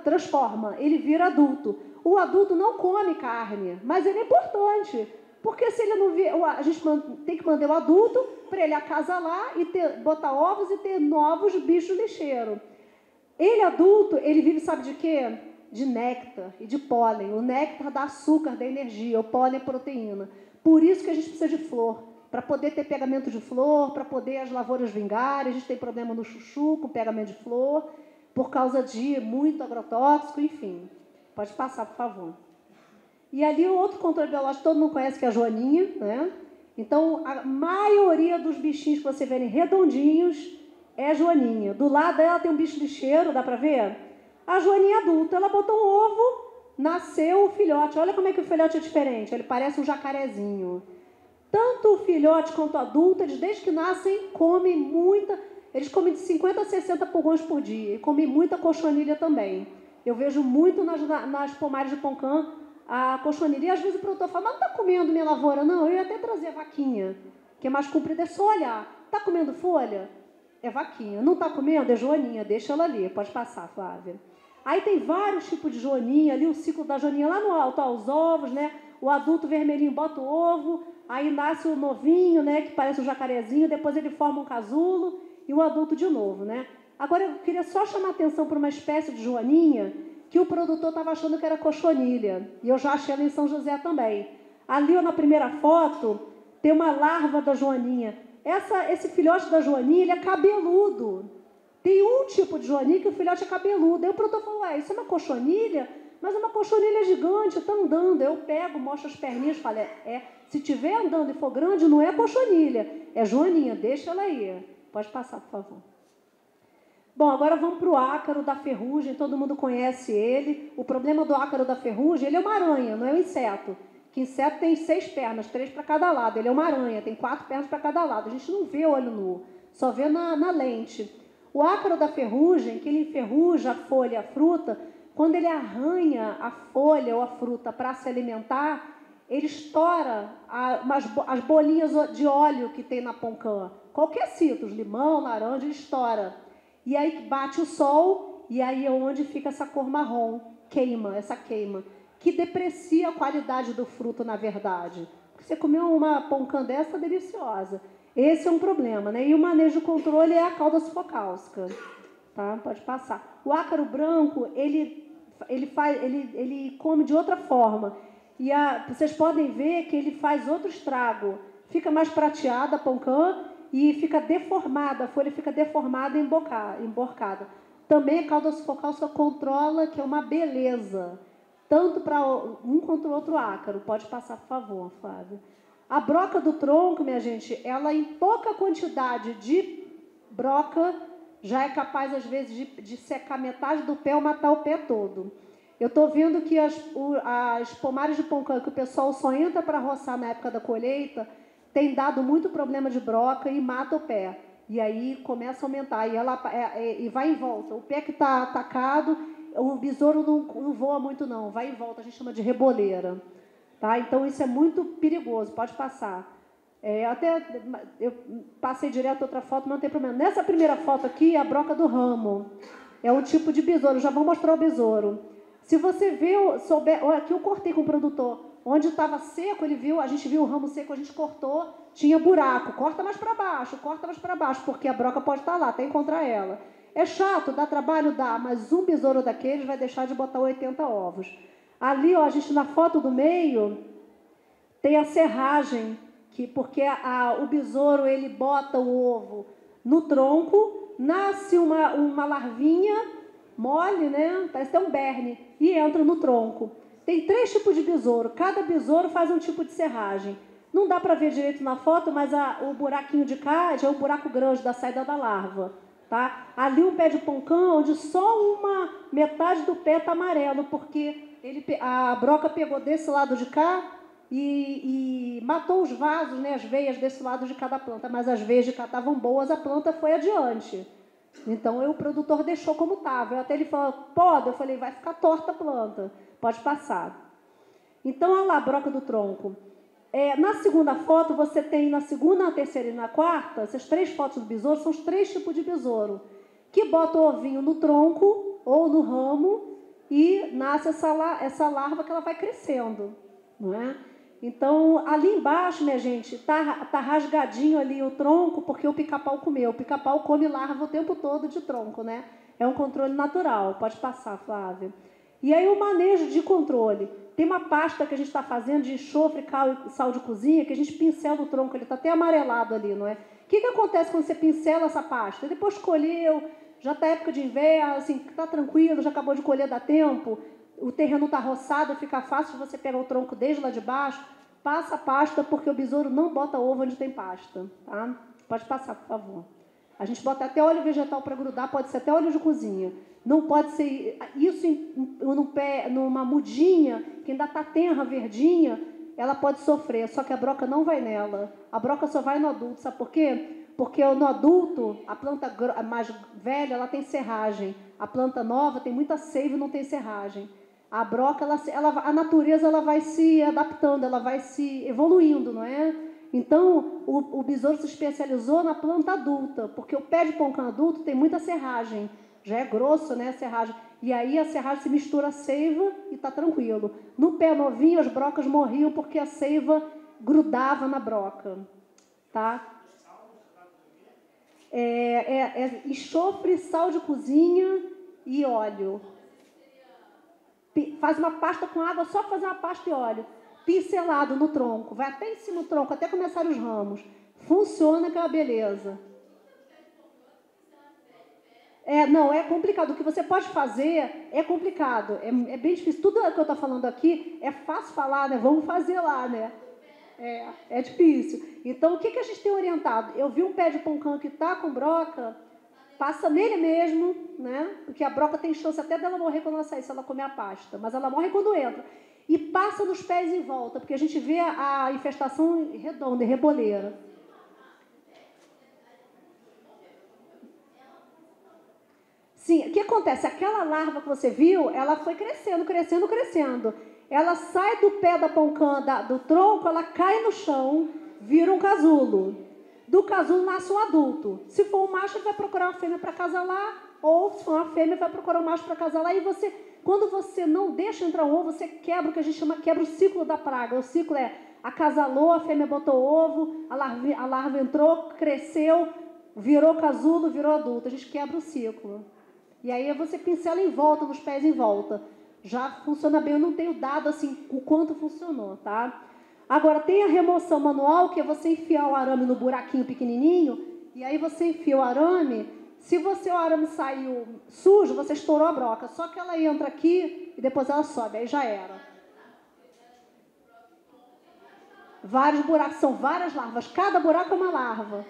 Transforma, ele vira adulto. O adulto não come carne, mas ele é importante. Porque se ele não vir, a gente tem que manter o adulto para ele acasalar e botar ovos e ter novos bichos lixeiros. Ele adulto, ele vive, sabe de quê? De néctar e de pólen. O néctar dá açúcar, dá energia, o pólen é proteína. Por isso que a gente precisa de flor, para poder ter pegamento de flor, para poder as lavouras vingarem. A gente tem problema no chuchu com pegamento de flor, por causa de muito agrotóxico, enfim. Pode passar, por favor. E ali o outro controle biológico, todo mundo conhece, que é a joaninha, né? Então, a maioria dos bichinhos que você verem redondinhos é a joaninha. Do lado dela tem um bicho lixeiro, dá para ver? A joaninha adulta, ela botou um ovo, nasceu o filhote. Olha como é que o filhote é diferente, ele parece um jacarezinho. Tanto o filhote quanto o adulto, eles desde que nascem comem muita, eles comem de 50 a 60 pulgões por dia e comem muita cochonilha também. Eu vejo muito nas pomares de Poncã a cochonilha. E às vezes o produtor fala, mas não está comendo minha lavoura? Não, eu ia até trazer a vaquinha, que é mais comprida, é só olhar. Está comendo folha? É vaquinha. Não está comendo? É joaninha, deixa ela ali. Pode passar, Flávia. Aí tem vários tipos de joaninha, ali o ciclo da joaninha lá no alto, ó, os ovos, né? O adulto vermelhinho bota o ovo, aí nasce o novinho, né, que parece um jacarezinho, depois ele forma um casulo e o adulto de novo, né? Agora eu queria só chamar a atenção para uma espécie de joaninha que o produtor estava achando que era cochonilha, e eu já achei ela em São José também. Ali, ó, na primeira foto, tem uma larva da joaninha. Esse filhote da joaninha, ele é cabeludo. Tem um tipo de joaninha que o filhote é cabeludo. Aí o produtor falou, ué, isso é uma cochonilha? Mas é uma cochonilha gigante, está andando. Eu pego, mostro as perninhas, falo, se estiver andando e for grande, não é cochonilha, é joaninha, deixa ela aí. Pode passar, por favor. Bom, agora vamos para o ácaro da ferrugem, todo mundo conhece ele. O problema do ácaro da ferrugem, ele é uma aranha, não é um inseto. Que inseto tem 6 pernas, 3 para cada lado. Ele é uma aranha, tem 4 pernas para cada lado. A gente não vê olho nu, só vê na lente. O ácaro da ferrugem, que ele enferruja a folha e a fruta, quando ele arranha a folha ou a fruta para se alimentar, ele estoura as bolinhas de óleo que tem na poncã. Qualquer citros, limão, laranja, ele estoura. E aí bate o sol, e aí é onde fica essa cor marrom, essa queima, que deprecia a qualidade do fruto, na verdade. Você comeu uma poncã dessa deliciosa. Esse é um problema, né? E o manejo de controle é a cauda sufocáustica. Tá? Pode passar. O ácaro branco, ele come de outra forma. E vocês podem ver que ele faz outro estrago. Fica mais prateada a poncã e fica deformada, a folha fica deformada e emborcada. Também a cauda sufocáustica controla, que é uma beleza. Tanto para um quanto o outro ácaro. Pode passar, por favor, Flávia. A broca do tronco, minha gente, ela em pouca quantidade de broca já é capaz, às vezes, de secar metade do pé ou matar o pé todo. Eu estou vendo que as pomares de Poncã, que o pessoal só entra para roçar na época da colheita, tem dado muito problema de broca e mata o pé. E aí começa a aumentar, e vai em volta. O pé que está atacado, o besouro não voa muito não, vai em volta, a gente chama de reboleira. Tá? Então isso é muito perigoso, pode passar. Eu passei direto outra foto, mas não tem problema. Nessa primeira foto aqui, a broca do ramo. É um tipo de besouro, já vou mostrar o besouro. Se você viu, aqui eu cortei com o produtor, onde estava seco, a gente viu o ramo seco, a gente cortou, tinha buraco, corta mais para baixo, porque a broca pode estar lá, até encontrar ela. É chato, dá trabalho? Dá, mas um besouro daqueles vai deixar de botar 80 ovos. Ali, ó, a gente na foto do meio, tem a serragem, porque o besouro, ele bota o ovo no tronco, nasce uma larvinha, mole, né? Parece até um berne, e entra no tronco. Tem 3 tipos de besouro, cada besouro faz um tipo de serragem. Não dá para ver direito na foto, mas o buraquinho de cá já é o buraco grande da saída da larva. Tá? Ali um pé de poncã, onde só metade do pé está amarelo, porque a broca pegou desse lado de cá e matou os vasos, né, as veias desse lado de cada planta, mas as veias de cá estavam boas, a planta foi adiante. Então o produtor deixou como estava. Até ele falou, pode? Eu falei, vai ficar torta a planta, pode passar. Então, olha lá a broca do tronco. Na segunda foto, você tem na segunda, na terceira e na quarta, essas 3 fotos do besouro são os 3 tipos de besouro, que bota o ovinho no tronco ou no ramo e nasce essa larva que ela vai crescendo, não é? Então, ali embaixo, minha gente, tá rasgadinho ali o tronco, porque o pica-pau comeu. O pica-pau come larva o tempo todo de tronco, né? É um controle natural. Pode passar, Flávia. E aí o manejo de controle. Tem uma pasta que a gente está fazendo de enxofre, cal e sal de cozinha, que a gente pincela o tronco, ele está até amarelado ali, não é? O que acontece quando você pincela essa pasta? Depois colheu, já está época de inverno, assim, está tranquilo, já acabou de colher, dá tempo, o terreno está roçado, fica fácil, você pega o tronco desde lá de baixo, passa a pasta, porque o besouro não bota ovo onde tem pasta, tá? Pode passar, por favor. A gente bota até óleo vegetal para grudar, pode ser até óleo de cozinha. Não pode ser isso numa mudinha, que ainda está tenra, verdinha, ela pode sofrer, só que a broca não vai nela. A broca só vai no adulto, sabe por quê? Porque no adulto, a planta mais velha, ela tem serragem. A planta nova tem muita seiva e não tem serragem. A broca, a natureza ela vai se adaptando, ela vai se evoluindo, não é? Então, o besouro se especializou na planta adulta, porque o pé de poncã adulto tem muita serragem. Já é grosso, né, a serragem. E aí a serragem se mistura a seiva e está tranquilo. No pé novinho, as brocas morriam porque a seiva grudava na broca. Tá? Enxofre, sal de cozinha e óleo. Faz uma pasta com água, só fazer uma pasta e óleo. Pincelado no tronco. Vai até em cima do tronco, até começar os ramos. Funciona, que é uma beleza. Não, é complicado. O que você pode fazer é complicado. É bem difícil. Tudo que eu estou falando aqui é fácil falar, né? Vamos fazer lá, né? É difícil. Então, o que a gente tem orientado? Eu vi um pé de poncã que está com broca, passa nele mesmo, né? Porque a broca tem chance até dela morrer quando ela sair, se ela comer a pasta. Mas ela morre quando entra. E passa nos pés em volta, porque a gente vê a infestação redonda e reboleira. Sim, o que acontece? Aquela larva que você viu, ela foi crescendo, crescendo, crescendo. Ela sai do pé da poncã, do tronco, ela cai no chão, vira um casulo. Do casulo nasce um adulto. Se for um macho, ele vai procurar uma fêmea para acasalar, ou se for uma fêmea, vai procurar um macho para acasalar. E você, quando você não deixa entrar um ovo, você quebra o que a gente chama, quebra o ciclo da praga. O ciclo acasalou, a fêmea botou ovo, a larva entrou, cresceu, virou casulo, virou adulto. A gente quebra o ciclo. E aí você pincela em volta, nos pés em volta. Já funciona bem, eu não tenho dado assim o quanto funcionou, tá? Agora, tem a remoção manual, que é você enfiar o arame no buraquinho pequenininho, e aí você enfia o arame. Se o arame saiu sujo, você estourou a broca. Só que ela entra aqui e depois ela sobe, aí já era. Vários buracos, são várias larvas. Cada buraco é uma larva.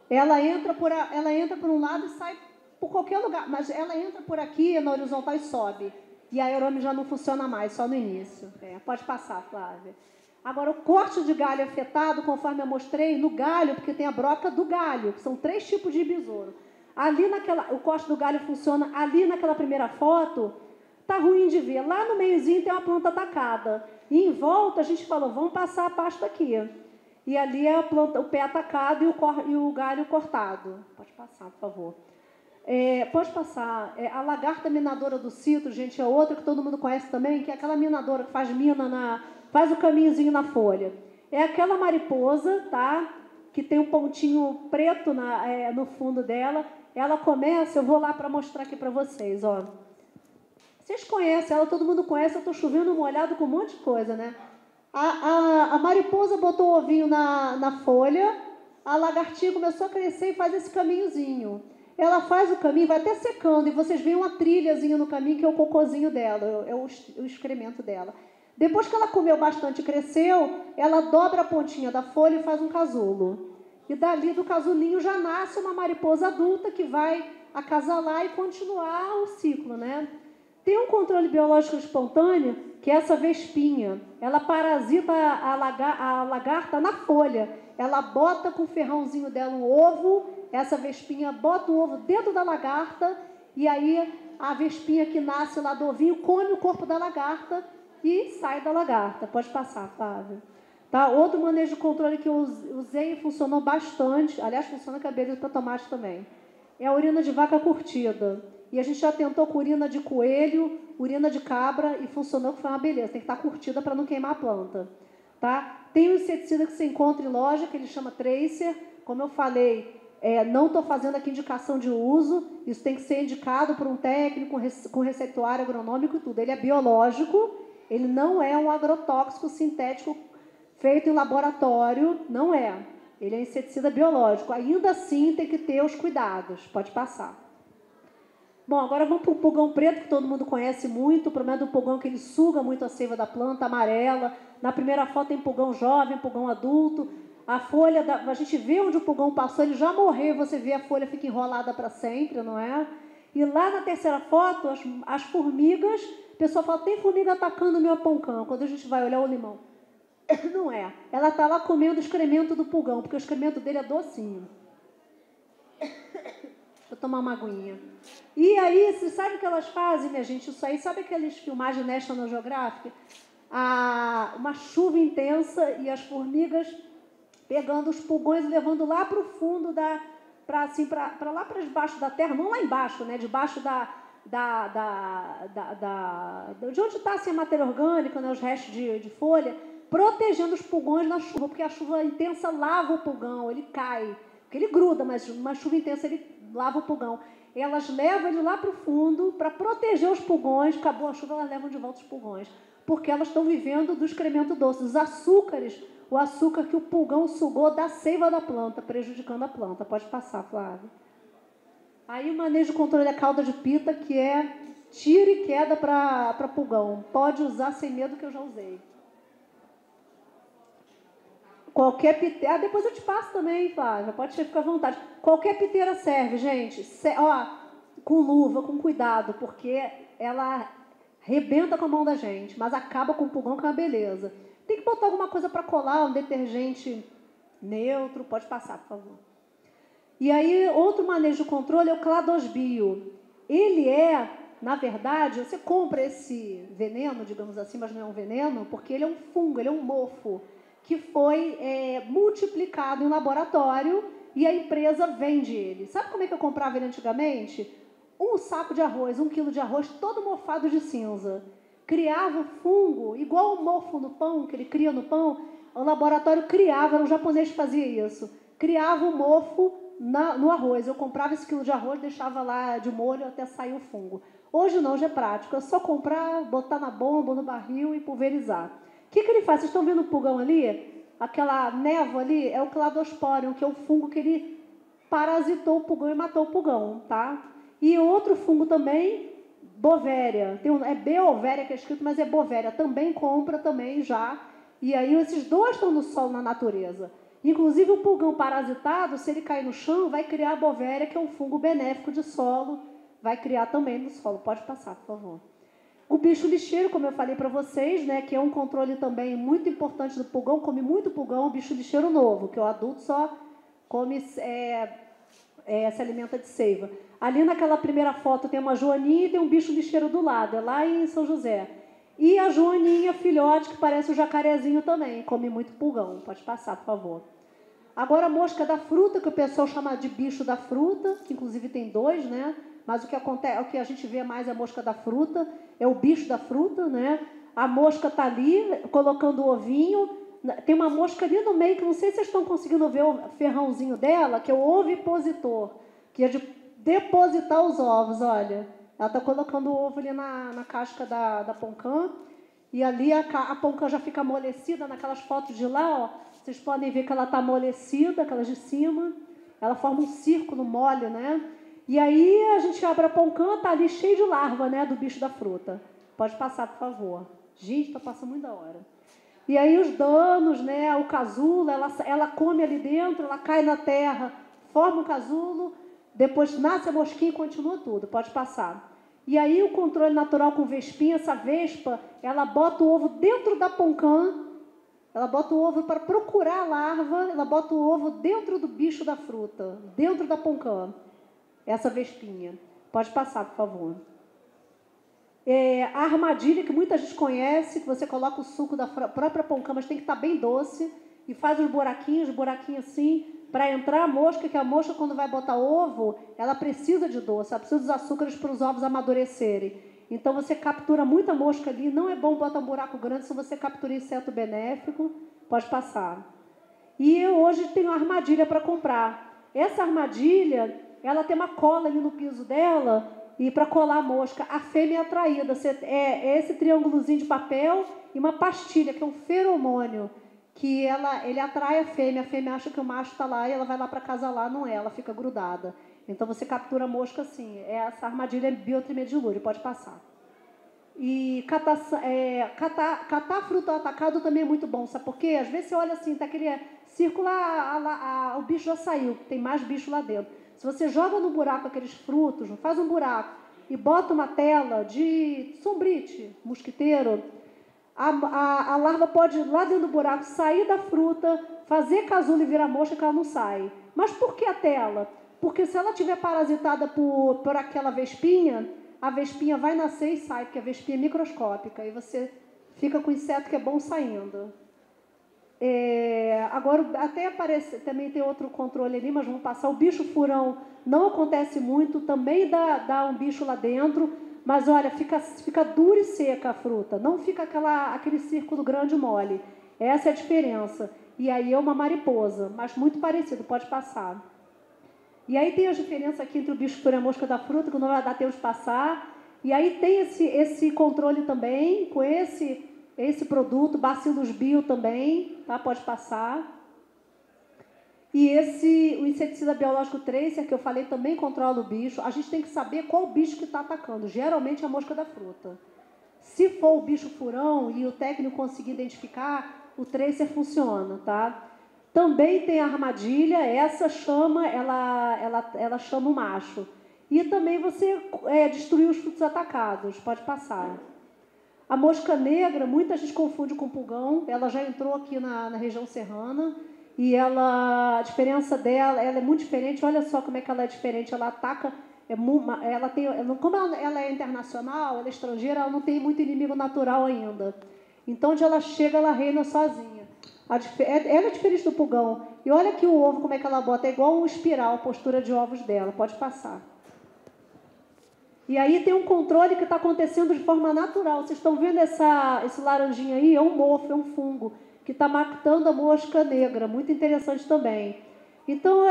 Ela entra por um lado e sai por qualquer lugar, mas ela entra por aqui na horizontal e sobe. E a arame já não funciona mais, só no início. Pode passar, Flávia. Agora, o corte de galho afetado, conforme eu mostrei, no galho, porque tem a broca do galho, que são 3 tipos de besouro. O corte do galho funciona ali naquela primeira foto, tá ruim de ver. Lá no meiozinho tem uma planta atacada. E em volta a gente falou, vamos passar a pasta aqui. E ali é o pé atacado e o galho cortado. Pode passar, por favor. Pode passar. A lagarta minadora do citro, gente, é outra que todo mundo conhece também, que é aquela minadora que faz faz o caminhozinho na folha. É aquela mariposa, tá? Que tem um pontinho preto no fundo dela. Ela começa, eu vou lá para mostrar aqui para vocês, ó. Vocês conhecem ela, todo mundo conhece, eu estou chovendo molhado com um monte de coisa, né? A mariposa botou o ovinho na folha, a lagartinha começou a crescer e faz esse caminhozinho. Ela faz o caminho, vai até secando, e vocês veem uma trilhazinha no caminho, que é o cocôzinho dela, é o excremento dela. Depois que ela comeu bastante e cresceu, ela dobra a pontinha da folha e faz um casulo. E dali do casulinho já nasce uma mariposa adulta que vai acasalar e continuar o ciclo, né? Tem um controle biológico espontâneo, que é essa vespinha. Ela parasita a lagarta na folha. Ela bota com o ferrãozinho dela um ovo, essa vespinha bota o ovo dentro da lagarta, e aí a vespinha que nasce lá do ovinho come o corpo da lagarta e sai da lagarta. Pode passar, Flávia. Tá? Outro manejo de controle que eu usei e funcionou bastante, aliás, funciona com a abelha para tomate também, é a urina de vaca curtida. E a gente já tentou com urina de coelho, urina de cabra, e funcionou, que foi uma beleza. Tem que estar curtida para não queimar a planta. Tá? Tem um inseticida que você encontra em loja, que ele chama Tracer. Como eu falei, não estou fazendo aqui indicação de uso, isso tem que ser indicado por um técnico com receituário agronômico e tudo. Ele é biológico, ele não é um agrotóxico sintético feito em laboratório, não é. Ele é inseticida biológico. Ainda assim, tem que ter os cuidados. Pode passar. Bom, agora vamos para o pulgão preto, que todo mundo conhece muito. O problema do pulgão é que ele suga muito a seiva da planta, amarela. Na primeira foto tem pulgão jovem, pulgão adulto. A folha, a gente vê onde o pulgão passou, ele já morreu, você vê a folha fica enrolada para sempre, não é? E lá na terceira foto, as formigas, o pessoal fala, tem formiga atacando o meu pulgão. Quando a gente vai olhar o limão, não é. Ela está lá comendo o excremento do pulgão, porque o excremento dele é docinho. Deixa eu tomar uma aguinha. E aí, você sabe o que elas fazem, minha gente? Isso aí, sabe aqueles filmagens National Geographic? Uma chuva intensa e as formigas pegando os pulgões e levando lá para o fundo, para lá para debaixo da terra, não lá embaixo, né? Debaixo de onde está assim, a matéria orgânica, né? Os restos de folha, protegendo os pulgões na chuva, porque a chuva intensa lava o pulgão, ele cai, porque ele gruda, mas uma chuva intensa ele lava o pulgão. Elas levam ele lá para o fundo para proteger os pulgões, acabou a chuva, elas levam de volta os pulgões, porque elas estão vivendo do excremento doce, dos açúcares, o açúcar que o pulgão sugou da seiva da planta, prejudicando a planta. Pode passar, Flávio. Aí o manejo de controle da cauda de pita, que é tiro e queda para pulgão. Pode usar sem medo, que eu já usei. Qualquer piteira... depois eu te passo também, Flávia. Pode ficar à vontade. Qualquer piteira serve, gente. Com luva, com cuidado, porque ela rebenta com a mão da gente, mas acaba com o pulgão, que é uma beleza. Tem que botar alguma coisa para colar, um detergente neutro. Pode passar, por favor. E aí, outro manejo de controle é o Cladosbio. Ele é, na verdade, você compra esse veneno, digamos assim, mas não é um veneno, porque ele é um fungo, ele é um mofo, que foi multiplicado em laboratório e a empresa vende ele. Sabe como é que eu comprava ele antigamente? Um saco de arroz, 1 quilo de arroz, todo mofado de cinza. Criava fungo, igual o mofo no pão, que ele cria no pão, o laboratório criava, o japonês fazia isso, criava o mofo no arroz. Eu comprava esse quilo de arroz, deixava lá de molho até sair o fungo. Hoje não, já é prático, é só comprar, botar na bomba, no barril e pulverizar. O que ele faz? Vocês estão vendo o pulgão ali? Aquela névoa ali é o Cladosporium, que é o fungo que ele parasitou o pulgão e matou o pulgão, tá? E outro fungo também, Bovéria, é Beovéria que é escrito, mas é Bovéria, também compra, também já. E aí esses dois estão no solo, na natureza. Inclusive o pulgão parasitado, se ele cair no chão, vai criar a Bovéria, que é um fungo benéfico de solo, vai criar também no solo. Pode passar, por favor. O bicho lixeiro, como eu falei para vocês, né, que é um controle também muito importante do pulgão, come muito pulgão, o bicho lixeiro novo, que o adulto só come, se alimenta de seiva. Ali naquela primeira foto tem uma joaninha e tem um bicho lixeiro do lado, é lá em São José. E a joaninha, filhote, que parece o jacarezinho também, come muito pulgão. Pode passar, por favor. Agora a mosca da fruta, que o pessoal chama de bicho da fruta, que inclusive tem 2, né? Mas o que acontece, o que a gente vê mais é a mosca da fruta, é o bicho da fruta, né? A mosca está ali, colocando o ovinho. Tem uma mosca ali no meio, que não sei se vocês estão conseguindo ver o ferrãozinho dela, que é o ovipositor, que é de depositar os ovos, olha. Ela está colocando o ovo ali na casca da poncã, e ali a poncã já fica amolecida. Naquelas fotos de lá, ó, vocês podem ver que ela está amolecida, aquelas de cima. Ela forma um círculo mole, né? E aí a gente abre a poncã, está ali cheio de larva, né, do bicho da fruta. Pode passar, por favor. Gente, está passando muito da hora. E aí os danos, né, o casulo, ela come ali dentro, ela cai na terra, forma o casulo, depois nasce a mosquinha e continua tudo. Pode passar. E aí o controle natural com vespinha, essa vespa, ela bota o ovo dentro da poncã, ela bota o ovo para procurar a larva, ela bota o ovo dentro do bicho da fruta, dentro da poncã. Essa vespinha. Pode passar, por favor. A armadilha, que muita gente conhece, que você coloca o suco da própria poncã, mas tem que estar bem doce, e faz os buraquinhos assim, para entrar a mosca, que a mosca, quando vai botar ovo, ela precisa de doce, ela precisa dos açúcares para os ovos amadurecerem. Então, você captura muita mosca ali, não é bom botar um buraco grande se você captura inseto benéfico. Pode passar. E eu hoje tenho uma armadilha para comprar. Essa armadilha, ela tem uma cola ali no piso dela, e para colar a mosca, a fêmea é atraída. É esse triângulozinho de papel e uma pastilha, que é um feromônio, que ele atrai a fêmea acha que o macho está lá e ela vai lá para acasalar, não é, ela fica grudada. Então você captura a mosca assim. Essa armadilha é biotrimetilúria, pode passar. E catar fruto atacado também é muito bom, sabe por quê? Às vezes você olha assim, tá aquele círculo, o bicho já saiu, tem mais bicho lá dentro. Se você joga no buraco aqueles frutos, faz um buraco e bota uma tela de sombrite, mosquiteiro, a larva pode, lá dentro do buraco, sair da fruta, fazer casulo e virar mosca, que ela não sai. Mas por que a tela? Porque se ela estiver parasitada por aquela vespinha, a vespinha vai nascer e sai, porque a vespinha é microscópica, e você fica com o inseto que é bom saindo. Agora, até aparece, também tem outro controle ali, mas vamos passar. O bicho furão não acontece muito, também dá um bicho lá dentro, mas olha, fica dura e seca a fruta, não fica aquele círculo grande mole. Essa é a diferença. E aí é uma mariposa, mas muito parecido, pode passar. E aí tem as diferenças aqui entre o bicho furão e a mosca da fruta, que não vai dar tempo de passar. E aí tem esse controle também, com esse produto, Bacillus bio também, tá? Pode passar. E o inseticida biológico Tracer, que eu falei, também controla o bicho. A gente tem que saber qual o bicho que está atacando. Geralmente é a mosca da fruta. Se for o bicho furão e o técnico conseguir identificar, o Tracer funciona, tá? Também tem a armadilha, essa chama, ela chama o macho. E também você destruir os frutos atacados, pode passar. A mosca negra, muita gente confunde com pulgão, ela já entrou aqui na região serrana, e a diferença dela, ela é muito diferente, olha só como é que ela é diferente, ela ataca, como ela é internacional, ela é estrangeira, ela não tem muito inimigo natural ainda. Então, onde ela chega, ela reina sozinha. Ela é diferente do pulgão. E olha aqui o ovo, como é que ela bota, é igual um espiral, a postura de ovos dela, pode passar. E aí tem um controle que está acontecendo de forma natural. Vocês estão vendo esse laranjinha aí? É um mofo, é um fungo, que está matando a mosca negra. Muito interessante também. Então,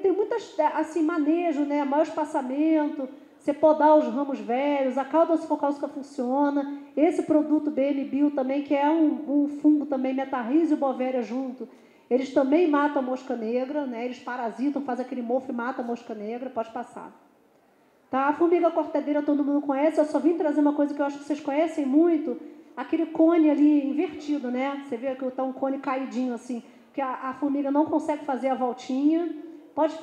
tem muitas, assim, manejo, né? Maior espaçamento, você podar os ramos velhos, a cauda focáustica funciona. Esse produto BM Bio também, que é um fungo também, Metarrhizio bovéria junto, eles também matam a mosca negra, né? Eles parasitam, fazem aquele mofo e matam a mosca negra, pode passar. Tá? A formiga cortadeira todo mundo conhece, eu só vim trazer uma coisa que eu acho que vocês conhecem muito, aquele cone ali invertido, né? Você vê que está um cone caidinho assim, que a formiga não consegue fazer a voltinha. Pode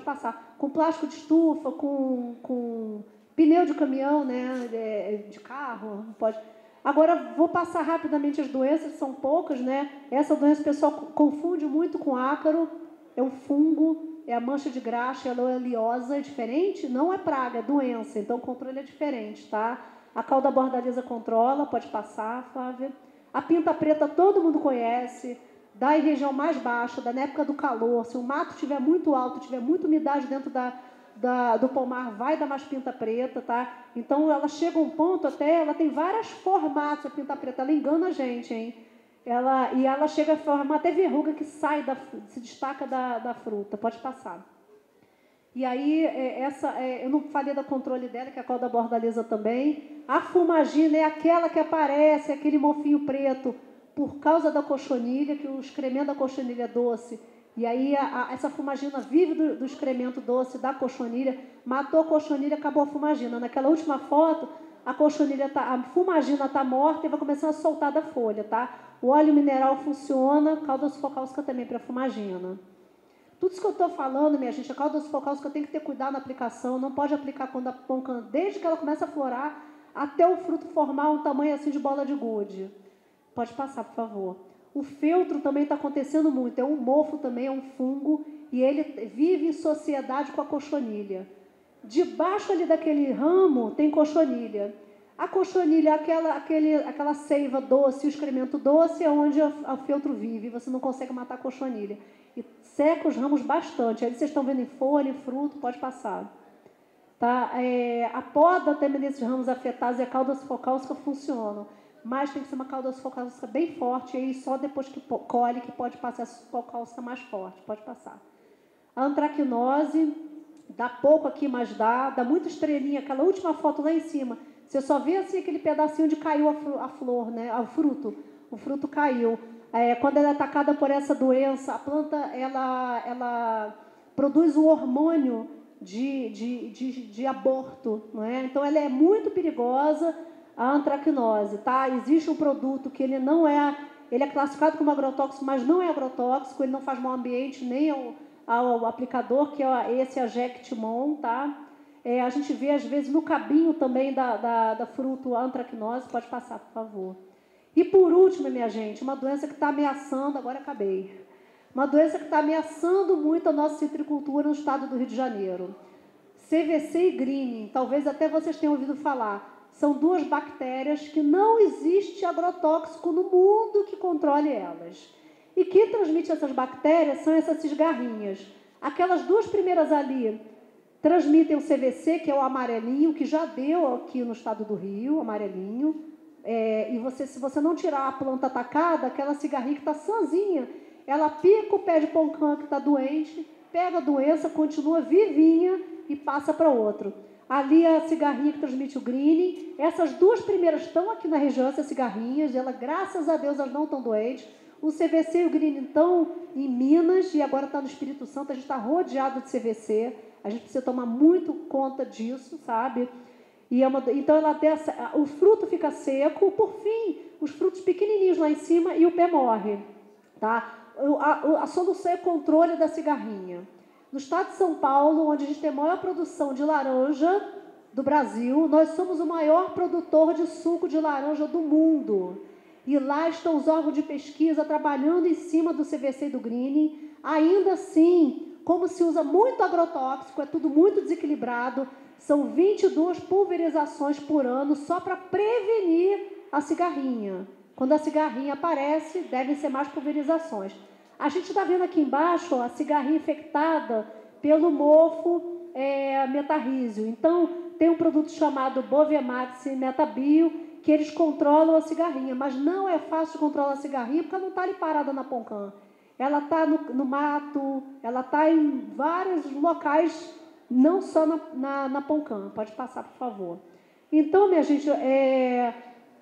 passar com plástico de estufa, com pneu de caminhão, né? De carro, pode. Agora, vou passar rapidamente as doenças, são poucas, né? Essa doença o pessoal confunde muito com ácaro, é um fungo. É a mancha de graxa, ela é oleosa, é diferente, não é praga, é doença, então o controle é diferente, tá? A cauda bordaleza controla, pode passar, Flávia. A pinta preta todo mundo conhece, dá em região mais baixa, dá na época do calor. Se o mato estiver muito alto, tiver muita umidade dentro do pomar, vai dar mais pinta preta, tá? Então ela chega a um ponto até, ela tem vários formatos, a pinta preta, ela engana a gente, hein? Ela chega a formar até verruga que se destaca da fruta, pode passar. E aí, eu não falei do controle dela, que é a cauda bordaleza também. A fumagina é aquela que aparece, aquele mofinho preto, por causa da cochonilha, que o excremento da cochonilha é doce. E aí, essa fumagina vive do excremento doce da cochonilha, matou a cochonilha, acabou a fumagina. Naquela última foto, a fumagina está morta e vai começar a soltar da folha, tá? O óleo mineral funciona, cauda focáustica também para fumagina. Tudo isso que eu estou falando, minha gente, a cauda focáustica tem que ter cuidado na aplicação, não pode aplicar quando a ponca, desde que ela começa a florar, até o fruto formar um tamanho assim de bola de gude. Pode passar, por favor. O feltro também está acontecendo muito, é um mofo também, é um fungo, e ele vive em sociedade com a cochonilha. Debaixo ali daquele ramo tem cochonilha. A cochonilha, aquela seiva doce, o excremento doce, é onde o feltro vive. Você não consegue matar a cochonilha. E seca os ramos bastante. Aí vocês estão vendo em folha, em fruto, pode passar. Tá? A poda também desses ramos afetados e a cauda focáustica funcionam. Mas tem que ser uma cauda focáustica bem forte. E aí só depois que colhe que pode passar a focáustica mais forte. Pode passar. A antracnose, dá pouco aqui, mas dá muita estrelinha. Aquela última foto lá em cima, você só vê assim aquele pedacinho de caiu a flor, né? O fruto caiu. Quando ela é atacada por essa doença, a planta ela produz um hormônio de aborto, não é? Então ela é muito perigosa, a antracnose, tá? Existe um produto que ele é classificado como agrotóxico, mas não é agrotóxico, ele não faz mal ao ambiente nem ao aplicador, que é esse Ajectimon, tá? A gente vê, às vezes, no cabinho também da fruto a antracnose. Pode passar, por favor. E, por último, minha gente, uma doença que está ameaçando, agora acabei, uma doença que está ameaçando muito a nossa citricultura no estado do Rio de Janeiro. CVC e greening, talvez até vocês tenham ouvido falar. São duas bactérias que não existe agrotóxico no mundo que controle elas. E quem transmite essas bactérias são essas cigarrinhas. Aquelas duas primeiras ali transmitem o CVC, que é o amarelinho, que já deu aqui no estado do Rio, amarelinho. Se você não tirar a planta atacada, aquela cigarrinha que está sozinha, ela pica o pé de poncã que está doente, pega a doença, continua vivinha e passa para outro. Ali a cigarrinha que transmite o greening. Essas duas primeiras estão aqui na região, essas cigarrinhas, graças a Deus, elas não estão doentes. O CVC e o greening estão em Minas e agora está no Espírito Santo. A gente está rodeado de CVC. A gente precisa tomar muito conta disso, sabe? Então, o fruto fica seco. Por fim, os frutos pequenininhos lá em cima e o pé morre. Tá? A solução é controle da cigarrinha. No estado de São Paulo, onde a gente tem a maior produção de laranja do Brasil, nós somos o maior produtor de suco de laranja do mundo. E lá estão os órgãos de pesquisa trabalhando em cima do CVC e do greening. Ainda assim, como se usa muito agrotóxico, é tudo muito desequilibrado, são 22 pulverizações por ano só para prevenir a cigarrinha. Quando a cigarrinha aparece, devem ser mais pulverizações. A gente está vendo aqui embaixo a cigarrinha infectada pelo mofo metarrísio. Então, tem um produto chamado Bovemax Metabio, que eles controlam a cigarrinha, mas não é fácil de controlar a cigarrinha porque ela não está ali parada na poncã. Ela está no mato, ela está em vários locais, não só na poncã. Pode passar, por favor. Então, minha gente,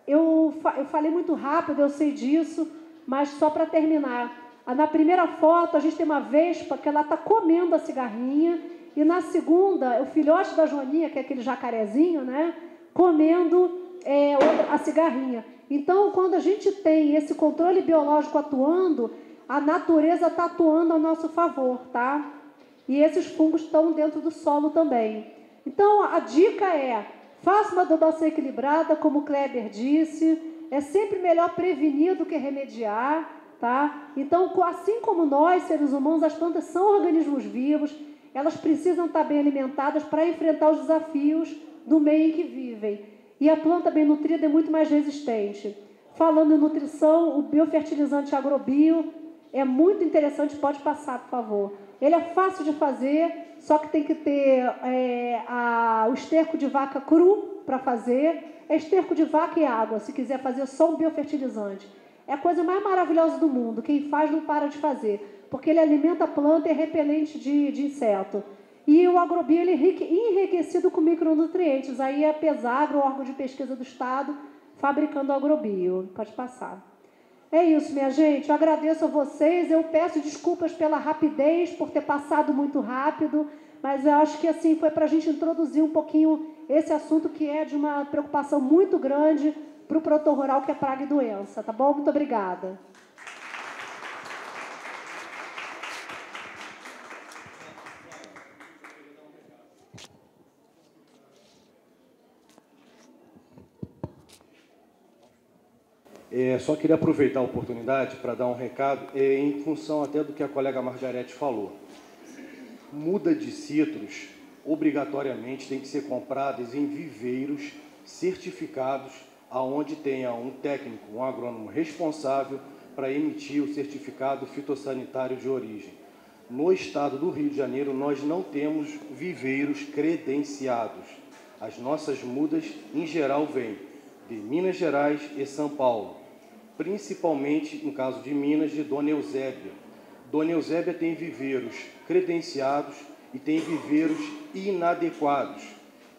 eu falei muito rápido, eu sei disso, mas só para terminar. Na primeira foto, a gente tem uma vespa que ela está comendo a cigarrinha, e na segunda, o filhote da joaninha, que é aquele jacarezinho, né, comendo a cigarrinha. Então, quando a gente tem esse controle biológico atuando, a natureza está atuando a nosso favor, tá? E esses fungos estão dentro do solo também. Então, a dica é, faça uma adubação equilibrada, como o Kleber disse, é sempre melhor prevenir do que remediar, tá? Então, assim como nós, seres humanos, as plantas são organismos vivos, elas precisam estar bem alimentadas para enfrentar os desafios do meio em que vivem. E a planta bem nutrida é muito mais resistente. Falando em nutrição, o biofertilizante agrobio é muito interessante, pode passar, por favor. Ele é fácil de fazer, só que tem que ter o esterco de vaca cru para fazer. É esterco de vaca e água, se quiser fazer só um biofertilizante. É a coisa mais maravilhosa do mundo. Quem faz não para de fazer, porque ele alimenta a planta e é repelente de inseto. E o agrobio ele é enriquecido com micronutrientes. Aí é a Pesagro, o órgão de pesquisa do Estado, fabricando o agrobio. Pode passar. É isso, minha gente. Eu agradeço a vocês. Eu peço desculpas pela rapidez, por ter passado muito rápido, mas eu acho que assim foi para a gente introduzir um pouquinho esse assunto que é de uma preocupação muito grande para o produtor rural, que é praga e doença. Tá bom? Muito obrigada. Só queria aproveitar a oportunidade para dar um recado, em função até do que a colega Margarete falou. Muda de citros, obrigatoriamente, tem que ser compradas em viveiros certificados, aonde tenha um técnico, um agrônomo responsável para emitir o certificado fitossanitário de origem. No estado do Rio de Janeiro, nós não temos viveiros credenciados. As nossas mudas, em geral, vêm de Minas Gerais e São Paulo, principalmente, no caso de Minas, de Dona Eusébia. Dona Eusébia tem viveiros credenciados e tem viveiros inadequados.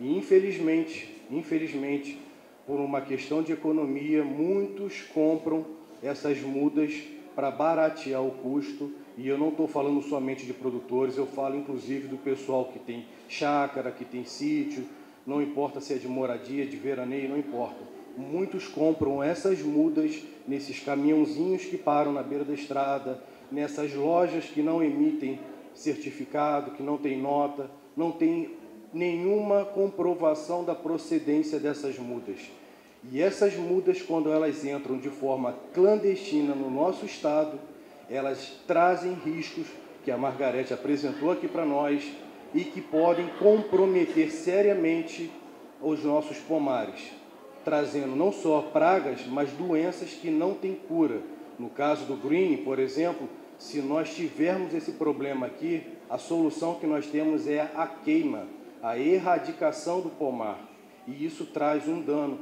E, infelizmente, por uma questão de economia, muitos compram essas mudas para baratear o custo. E eu não estou falando somente de produtores, eu falo inclusive do pessoal que tem chácara, que tem sítio, não importa se é de moradia, de veraneio, não importa. Muitos compram essas mudas nesses caminhãozinhos que param na beira da estrada, nessas lojas que não emitem certificado, que não tem nota, não tem nenhuma comprovação da procedência dessas mudas. E essas mudas, quando elas entram de forma clandestina no nosso estado, elas trazem riscos que a Margarete apresentou aqui para nós e que podem comprometer seriamente os nossos pomares, trazendo não só pragas, mas doenças que não têm cura. No caso do green, por exemplo, se nós tivermos esse problema aqui, a solução que nós temos é a queima, a erradicação do pomar. E isso traz um dano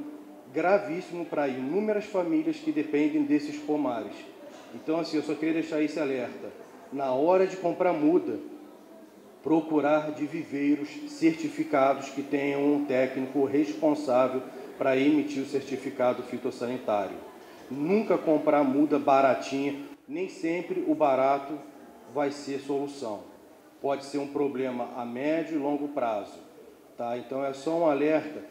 gravíssimo para inúmeras famílias que dependem desses pomares. Então, assim, eu só queria deixar esse alerta. Na hora de comprar muda, procurar de viveiros certificados que tenham um técnico responsável para emitir o certificado fitossanitário. Nunca comprar muda baratinha, nem sempre o barato vai ser solução. Pode ser um problema a médio e longo prazo. Tá? Então é só um alerta.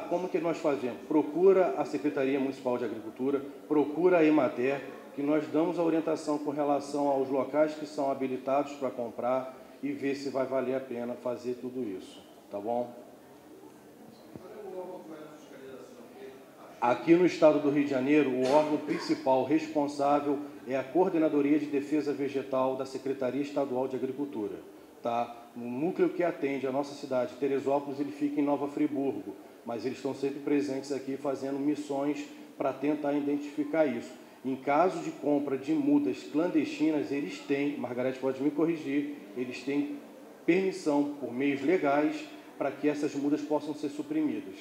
Como que nós fazemos? Procura a Secretaria Municipal de Agricultura, procura a Emater, que nós damos a orientação com relação aos locais que são habilitados para comprar e ver se vai valer a pena fazer tudo isso. Tá bom? Aqui no estado do Rio de Janeiro, o órgão principal responsável é a Coordenadoria de Defesa Vegetal da Secretaria Estadual de Agricultura. Tá? No núcleo que atende a nossa cidade, Teresópolis, ele fica em Nova Friburgo, mas eles estão sempre presentes aqui fazendo missões para tentar identificar isso. Em caso de compra de mudas clandestinas, eles têm, Margarete pode me corrigir, eles têm permissão por meios legais para que essas mudas possam ser suprimidas.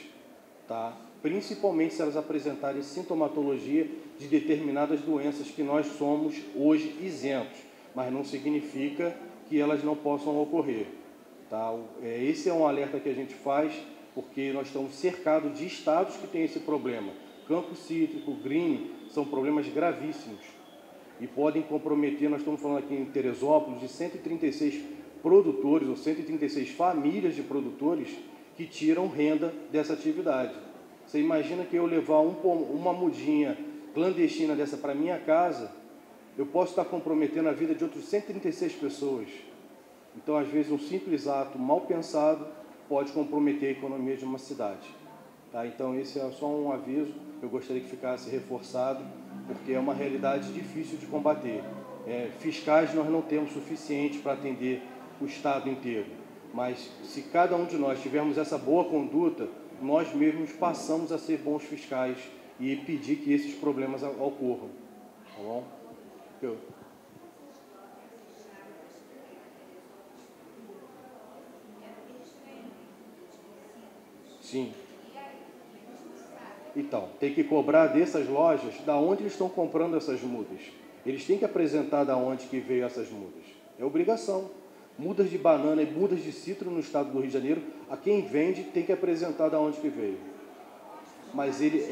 Tá? Principalmente se elas apresentarem sintomatologia de determinadas doenças que nós somos hoje isentos, mas não significa que elas não possam ocorrer. Tá? Esse é um alerta que a gente faz, porque nós estamos cercados de estados que têm esse problema. Campo cítrico, green, são problemas gravíssimos e podem comprometer, nós estamos falando aqui em Teresópolis, de 136 produtores ou 136 famílias de produtores que tiram renda dessa atividade. Você imagina que eu levar uma mudinha clandestina dessa para minha casa, eu posso estar comprometendo a vida de outras 136 pessoas. Então, às vezes, um simples ato mal pensado pode comprometer a economia de uma cidade. Tá? Então, esse é só um aviso, eu gostaria que ficasse reforçado, porque é uma realidade difícil de combater. Fiscais nós não temos suficiente para atender o estado inteiro, mas se cada um de nós tivermos essa boa conduta, nós mesmos passamos a ser bons fiscais e pedir que esses problemas ocorram. Tá bom? Sim. Então, tem que cobrar dessas lojas da onde eles estão comprando essas mudas. Eles têm que apresentar da onde que veio essas mudas. É obrigação. Mudas de banana e mudas de citro no estado do Rio de Janeiro, a quem vende tem que apresentar da onde que veio. Mas ele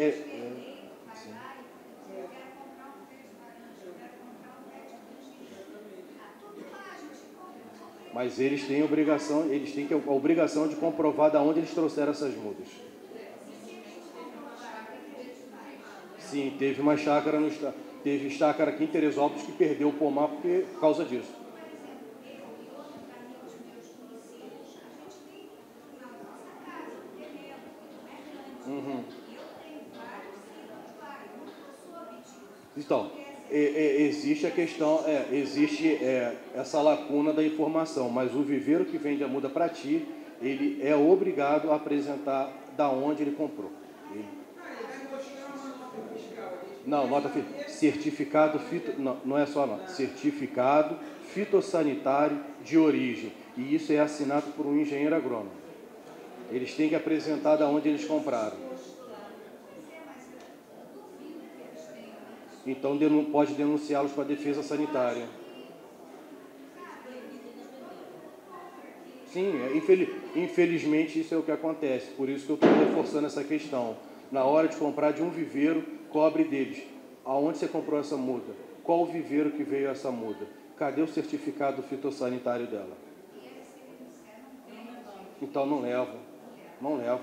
Mas eles têm a obrigação de comprovar de onde eles trouxeram essas mudas. Sim, teve uma chácara teve chácara aqui em Teresópolis que perdeu o pomar por causa disso. Uhum. Então, existe a questão, existe essa lacuna da informação, mas o viveiro que vende a muda para ti, ele é obrigado a apresentar da onde ele comprou. Não, nota certificado não é só nota, certificado fitossanitário de origem, e isso é assinado por um engenheiro agrônomo. Eles têm que apresentar da onde eles compraram. Então pode denunciá-los para a defesa sanitária. Sim, infelizmente isso é o que acontece. Por isso que eu estou reforçando essa questão. Na hora de comprar de um viveiro, cobre deles. Aonde você comprou essa muda? Qual o viveiro que veio essa muda? Cadê o certificado fitossanitário dela? Então não leva. Não leva.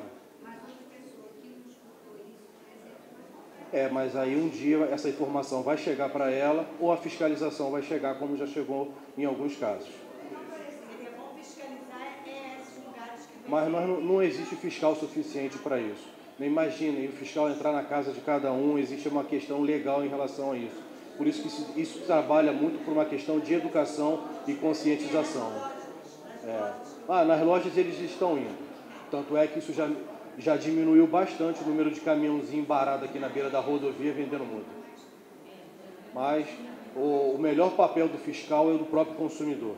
Mas aí um dia essa informação vai chegar para ela ou a fiscalização vai chegar, como já chegou em alguns casos. Mas não existe fiscal suficiente para isso. Imaginem, o fiscal entrar na casa de cada um, existe uma questão legal em relação a isso. Por isso que isso trabalha muito por uma questão de educação e conscientização. Nas lojas eles estão indo. Tanto é que isso já diminuiu bastante o número de caminhãozinho parado aqui na beira da rodovia vendendo multa. Mas o melhor papel do fiscal é o do próprio consumidor.